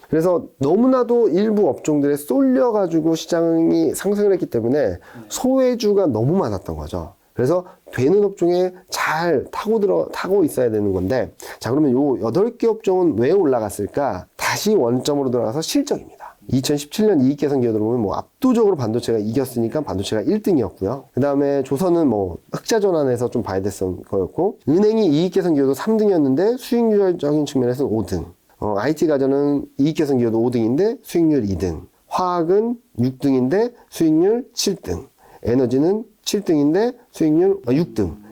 그래서 너무나도 일부 업종들에 쏠려가지고 시장이 상승을 했기 때문에 소외주가 너무 많았던 거죠. 그래서 되는 업종에 잘 타고 있어야 되는 건데 자 그러면 요 8개 업종은 왜 올라갔을까? 다시 원점으로 돌아가서 실적입니다. 2017년 이익 개선 기여도를 보면 뭐 압도적으로 반도체가 이겼으니까 반도체가 1등이었고요. 그 다음에 조선은 뭐 흑자 전환해서 좀 봐야 됐던 거였고 은행이 이익 개선 기여도 3등이었는데 수익률적인 측면에서는 5등. IT 가전은 이익 개선 기여도 5등인데 수익률 2등. 화학은 6등인데 수익률 7등. 에너지는 7등인데 수익률 6등.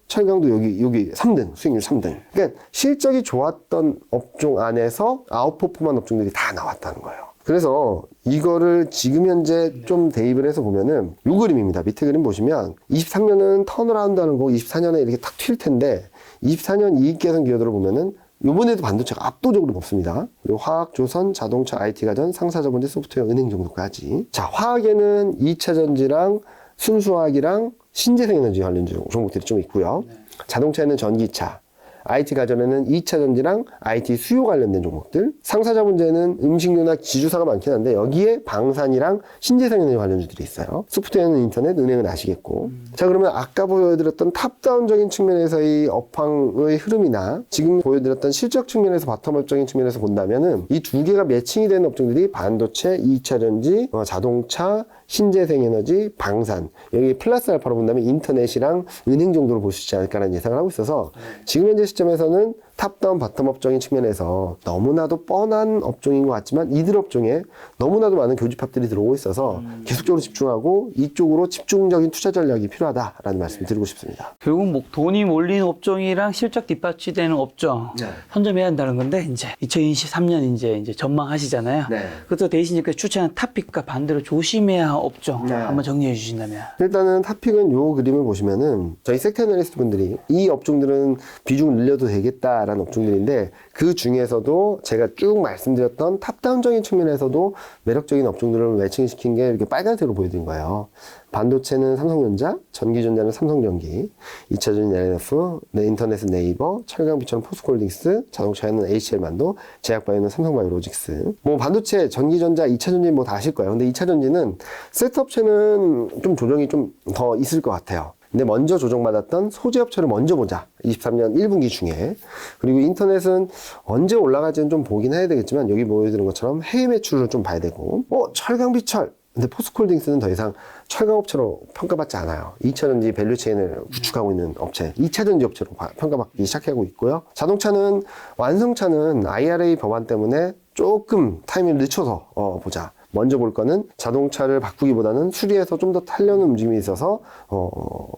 철강도 여기 3등, 수익률 3등. 그러니까 실적이 좋았던 업종 안에서 아웃퍼폼한 업종들이 다 나왔다는 거예요. 그래서 이거를 지금 현재 좀 대입을 해서 보면은 요 그림입니다. 밑에 그림 보시면 23년은 턴어라운드 하는 거고 24년에 이렇게 탁 튈 텐데 24년 이익 개선 기여도를 보면은 요번에도 반도체가 압도적으로 높습니다. 그리고 화학, 조선, 자동차, IT 가전, 상사자본재, 소프트웨어, 은행 정도까지. 자, 화학에는 2차 전지랑 순수화학이랑 신재생에너지 관련 종목들이 좀 있고요. 자동차에는 전기차, IT 가전에는 2차 전지랑 IT 수요 관련된 종목들, 상사자본재는 음식료나 지주사가 많긴 한데 여기에 방산이랑 신재생에너지 관련주들이 있어요. 소프트웨어는 인터넷, 은행은 아시겠고. 자, 그러면 아까 보여드렸던 탑다운적인 측면에서의 업황의 흐름이나 지금 보여드렸던 실적 측면에서 바텀업적인 측면에서 본다면은 이 두 개가 매칭이 되는 업종들이 반도체, 2차 전지, 자동차, 신재생에너지, 방산. 여기 플러스 알파로 본다면 인터넷이랑 은행 정도로 볼 수 있지 않을까라는 예상을 하고 있어서 지금 현재 시점에서는 탑다운 바텀업적인 측면에서 너무나도 뻔한 업종인 것 같지만 이들 업종에 너무나도 많은 교집합들이 들어오고 있어서 계속적으로 집중하고 이쪽으로 집중적인 투자 전략이 필요하다라는 말씀을 드리고 싶습니다. 결국 뭐 돈이 몰리는 업종이랑 실적 뒷받침되는 업종 선점해야 한다는 건데 이제 2023년 이제 전망하시잖아요. 그래서 대신 이렇게 추천한 탑픽과 반대로 조심해야 할 업종 한번 정리해 주신다면. 일단은 탑픽은 요 그림을 보시면은 저희 섹터 애널리스트 분들이 이 업종들은 비중을 늘려도 되겠다라는 업종들인데 그 중에서도 제가 쭉 말씀드렸던 탑다운적인 측면에서도 매력적인 업종들을 매칭시킨 게 이렇게 빨간색으로 보여드린 거예요. 반도체는 삼성전자, 전기전자는 삼성전기, 2차 전지 LF, 인터넷은 네이버, 철강비철은 포스코홀딩스, 자동차에는 HL만도, 제약바이오는 삼성바이오로직스. 뭐 반도체, 전기전자, 2차 전지 뭐 다 아실 거예요. 근데 2차 전지는 셋업체는 좀 조정이 좀 더 있을 것 같아요. 근데 먼저 조정받았던 소재업체를 먼저 보자. 23년 1분기 중에. 그리고 인터넷은 언제 올라갈지는 좀 보긴 해야 되겠지만 여기 보여드린 것처럼 해외 매출을 좀 봐야 되고 철강비철. 근데 포스코홀딩스는 더 이상 철강업체로 평가받지 않아요. 2차전지 밸류체인을 구축하고 있는 업체, 2차전지 업체로 평가받기 시작하고 있고요. 자동차는 완성차는 IRA 법안 때문에 조금 타이밍을 늦춰서 보자. 먼저 볼 거는 자동차를 바꾸기보다는 수리해서 좀 더 타려는 움직임이 있어서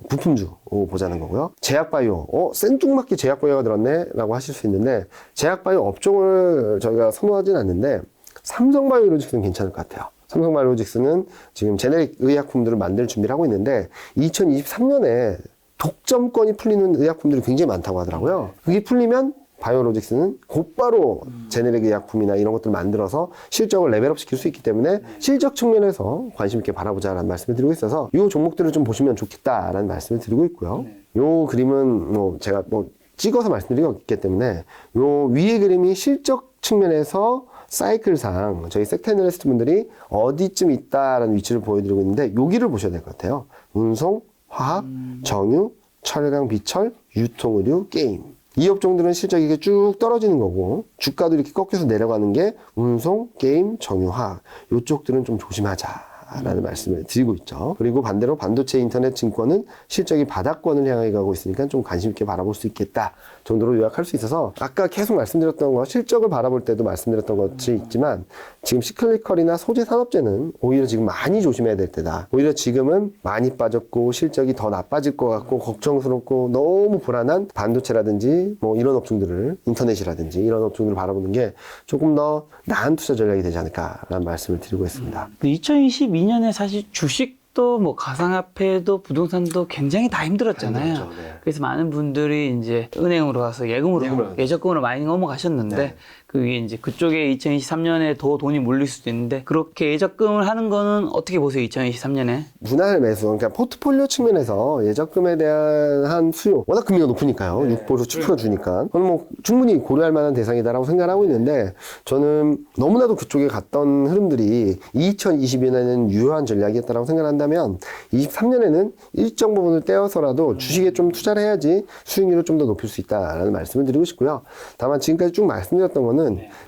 부품주 보자는 거고요. 제약바이오, 생뚱맞게 제약바이오가 들었네 라고 하실 수 있는데 제약바이오 업종을 저희가 선호하진 않는데 삼성바이오로직스는 괜찮을 것 같아요. 삼성바이오로직스는 지금 제네릭 의약품들을 만들 준비를 하고 있는데 2023년에 독점권이 풀리는 의약품들이 굉장히 많다고 하더라고요. 그게 풀리면 바이오로직스는 곧바로 제네릭 의약품이나 이런 것들을 만들어서 실적을 레벨업 시킬 수 있기 때문에 실적 측면에서 관심 있게 바라보자라는 말씀을 드리고 있어서 이 종목들을 좀 보시면 좋겠다라는 말씀을 드리고 있고요. 이 그림은 뭐 제가 뭐 찍어서 말씀드린 게 없기 때문에 이 위의 그림이 실적 측면에서 사이클상 저희 섹터 애널리스트 분들이 어디쯤 있다라는 위치를 보여드리고 있는데 여기를 보셔야 될 것 같아요. 운송, 화학, 정유, 철강, 비철, 유통의류, 게임. 이 업종들은 실적이 이렇게 쭉 떨어지는 거고 주가도 이렇게 꺾여서 내려가는 게 운송, 게임, 정유화학 이쪽들은 좀 조심하자라는 말씀을 드리고 있죠. 그리고 반대로 반도체, 인터넷, 증권은 실적이 바닥권을 향해 가고 있으니까 좀 관심 있게 바라볼 수 있겠다 정도로 요약할 수 있어서 아까 계속 말씀드렸던 거 실적을 바라볼 때도 말씀드렸던 것이 있지만 지금 시클리컬이나 소재 산업재는 오히려 지금 많이 조심해야 될 때다. 오히려 지금은 많이 빠졌고 실적이 더 나빠질 것 같고 걱정스럽고 너무 불안한 반도체라든지 뭐 이런 업종들을 인터넷이라든지 이런 업종들을 바라보는 게 조금 더 나은 투자 전략이 되지 않을까라는 말씀을 드리고 있습니다. 2022년에 사실 주식도 뭐 가상화폐도 부동산도 굉장히 다 힘들었잖아요. 네. 그래서 많은 분들이 이제 은행으로 가서 예적금으로 많이 넘어가셨는데 네. 그게 이제 그쪽에 2023년에 더 돈이 몰릴 수도 있는데 그렇게 예적금을 하는 거는 어떻게 보세요? 2023년에? 분할 매수, 그러니까 포트폴리오 측면에서 예적금에 대한 한 수요, 워낙 금리가 높으니까요. 6%, 7% 주니까. 그건 뭐 충분히 고려할 만한 대상이다라고 생각을 하고 있는데 저는 너무나도 그쪽에 갔던 흐름들이 2022년에는 유효한 전략이었다라고 생각을 한다면 23년에는 일정 부분을 떼어서라도 주식에 좀 투자를 해야지 수익률을 좀 더 높일 수 있다라는 말씀을 드리고 싶고요. 다만 지금까지 쭉 말씀드렸던 거는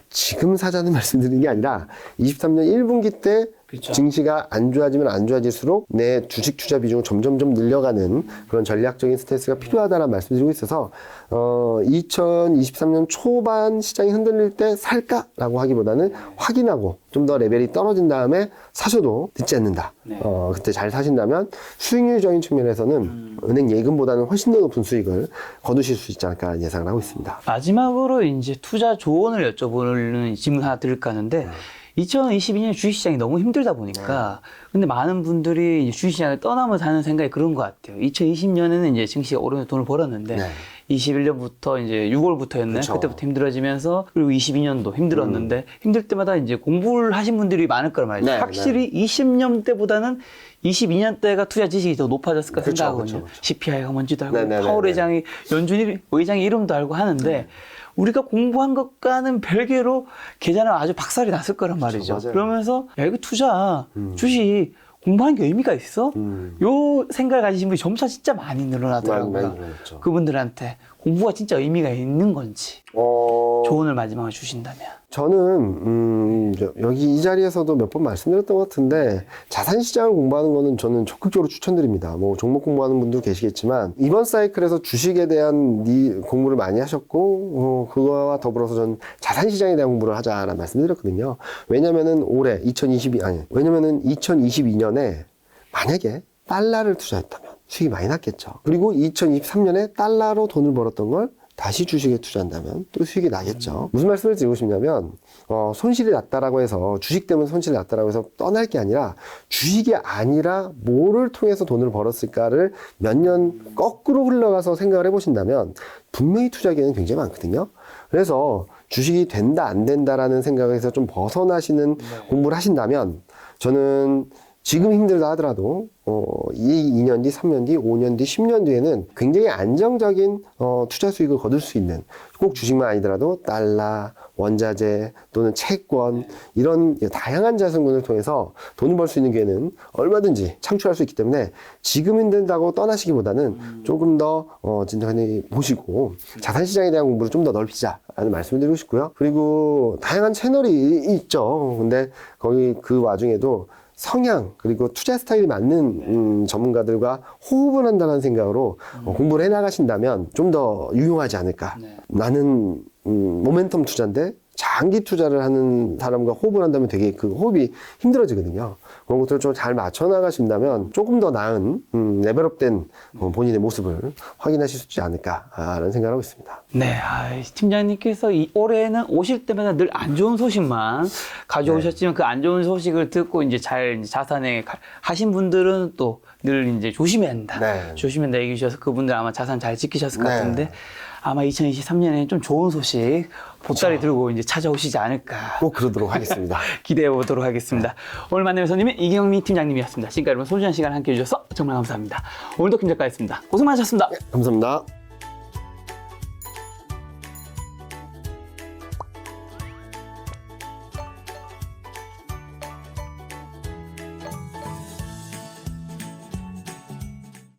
지금 사자는 말씀드리는 게 아니라 23년 1분기 때 그쵸. 증시가 안 좋아지면 안 좋아질수록 내 주식 투자 비중을 점점점 늘려가는 그런 전략적인 스탠스가 필요하다는 말씀드리고 있어서 2023년 초반 시장이 흔들릴 때 살까라고 하기보다는 확인하고 좀 더 레벨이 떨어진 다음에 사셔도 늦지 않는다. 네. 그때 잘 사신다면 수익률적인 측면에서는 은행 예금보다는 훨씬 더 높은 수익을 거두실 수 있지 않을까 예상을 하고 있습니다. 마지막으로 이제 투자 조언을 여쭤보는 질문 하나 드릴까 하는데 2022년 주식시장이 너무 힘들다 보니까 근데 많은 분들이 이제 주식시장을 떠나면서 하는 생각이 그런 것 같아요. 2020년에는 이제 증시가 오르면서 돈을 벌었는데 네. 21년부터 이제 6월부터였나요? 그쵸. 그때부터 힘들어지면서 그리고 22년도 힘들었는데 힘들 때마다 이제 공부를 하신 분들이 많을 거란 말이죠. 네, 확실히 20년 때보다는 22년 때가 투자 지식이 더 높아졌을까 그쵸, 생각하거든요. 그쵸, 그쵸. CPI가 뭔지도 알고 네, 네, 네, 파월 네. 회장이 연준 의장의 이름도 알고 하는데 우리가 공부한 것과는 별개로 계좌는 아주 박살이 났을 거란 말이죠. 맞아요. 그러면서 야 이거 투자 주식 공부하는 게 의미가 있어? 요 생각을 가지신 분이 점차 진짜 많이 늘어나더라고요. 많이 늘어났죠. 그분들한테 공부가 진짜 의미가 있는 건지 조언을 마지막으로 주신다면. 저는 여기 이 자리에서도 몇 번 말씀드렸던 것 같은데 자산 시장을 공부하는 거는 저는 적극적으로 추천드립니다. 뭐 종목 공부하는 분도 계시겠지만 이번 사이클에서 주식에 대한 공부를 많이 하셨고 그거와 더불어서 저는 자산 시장에 대한 공부를 하자라는 말씀드렸거든요. 왜냐면은 올해 2022년에 만약에 달러를 투자했다면 수익이 많이 났겠죠. 그리고 2023년에 달러로 돈을 벌었던 걸 다시 주식에 투자한다면 또 수익이 나겠죠. 무슨 말씀을 드리고 싶냐면 손실이 났다라고 해서 주식 때문에 손실이 났다라고 해서 떠날 게 아니라 주식이 아니라 뭐를 통해서 돈을 벌었을까를 몇 년 거꾸로 흘러가서 생각을 해보신다면 분명히 투자기에는 굉장히 많거든요. 그래서 주식이 된다 안 된다라는 생각에서 좀 벗어나시는 공부를 하신다면 저는 지금 힘들다 하더라도 2년 뒤, 3년 뒤, 5년 뒤, 10년 뒤에는 굉장히 안정적인 투자 수익을 거둘 수 있는 꼭 주식만 아니더라도 달러, 원자재 또는 채권 이런 다양한 자산군을 통해서 돈을 벌 수 있는 기회는 얼마든지 창출할 수 있기 때문에 지금 힘들다고 떠나시기보다는 조금 더 진정하게 보시고 자산시장에 대한 공부를 좀 더 넓히자라는 말씀을 드리고 싶고요. 그리고 다양한 채널이 있죠. 근데 거기 그 와중에도 성향 그리고 투자 스타일이 맞는 전문가들과 호흡을 한다는 생각으로 공부를 해나가신다면 좀 더 유용하지 않을까. 나는 모멘텀 투자인데 장기 투자를 하는 사람과 호흡을 한다면 되게 그 호흡이 힘들어지거든요. 그런 것들을 좀 잘 맞춰 나가신다면 조금 더 나은 레벨업된 본인의 모습을 확인하실 수 있지 않을까라는 생각을 하고 있습니다. 네, 팀장님께서 올해는 오실 때마다 늘 안 좋은 소식만 가져오셨지만 그 안 좋은 소식을 듣고 이제 잘 자산에 하신 분들은 또 늘 이제 조심해야 한다. 네. 조심해야 한다 얘기해 주셔서 그분들 아마 자산 잘 지키셨을 것 네. 같은데 아마 2023년에 좀 좋은 소식 보따리 들고 이제 찾아오시지 않을까. 꼭 그러도록 하겠습니다. 기대해 보도록 하겠습니다. 오늘 만나는 손님은 이경미 팀장님이었습니다. 지금까지 여러분 소중한 시간 함께 해주셔서 정말 감사합니다. 오늘도 김 작가였습니다. 고생 많으셨습니다. 감사합니다.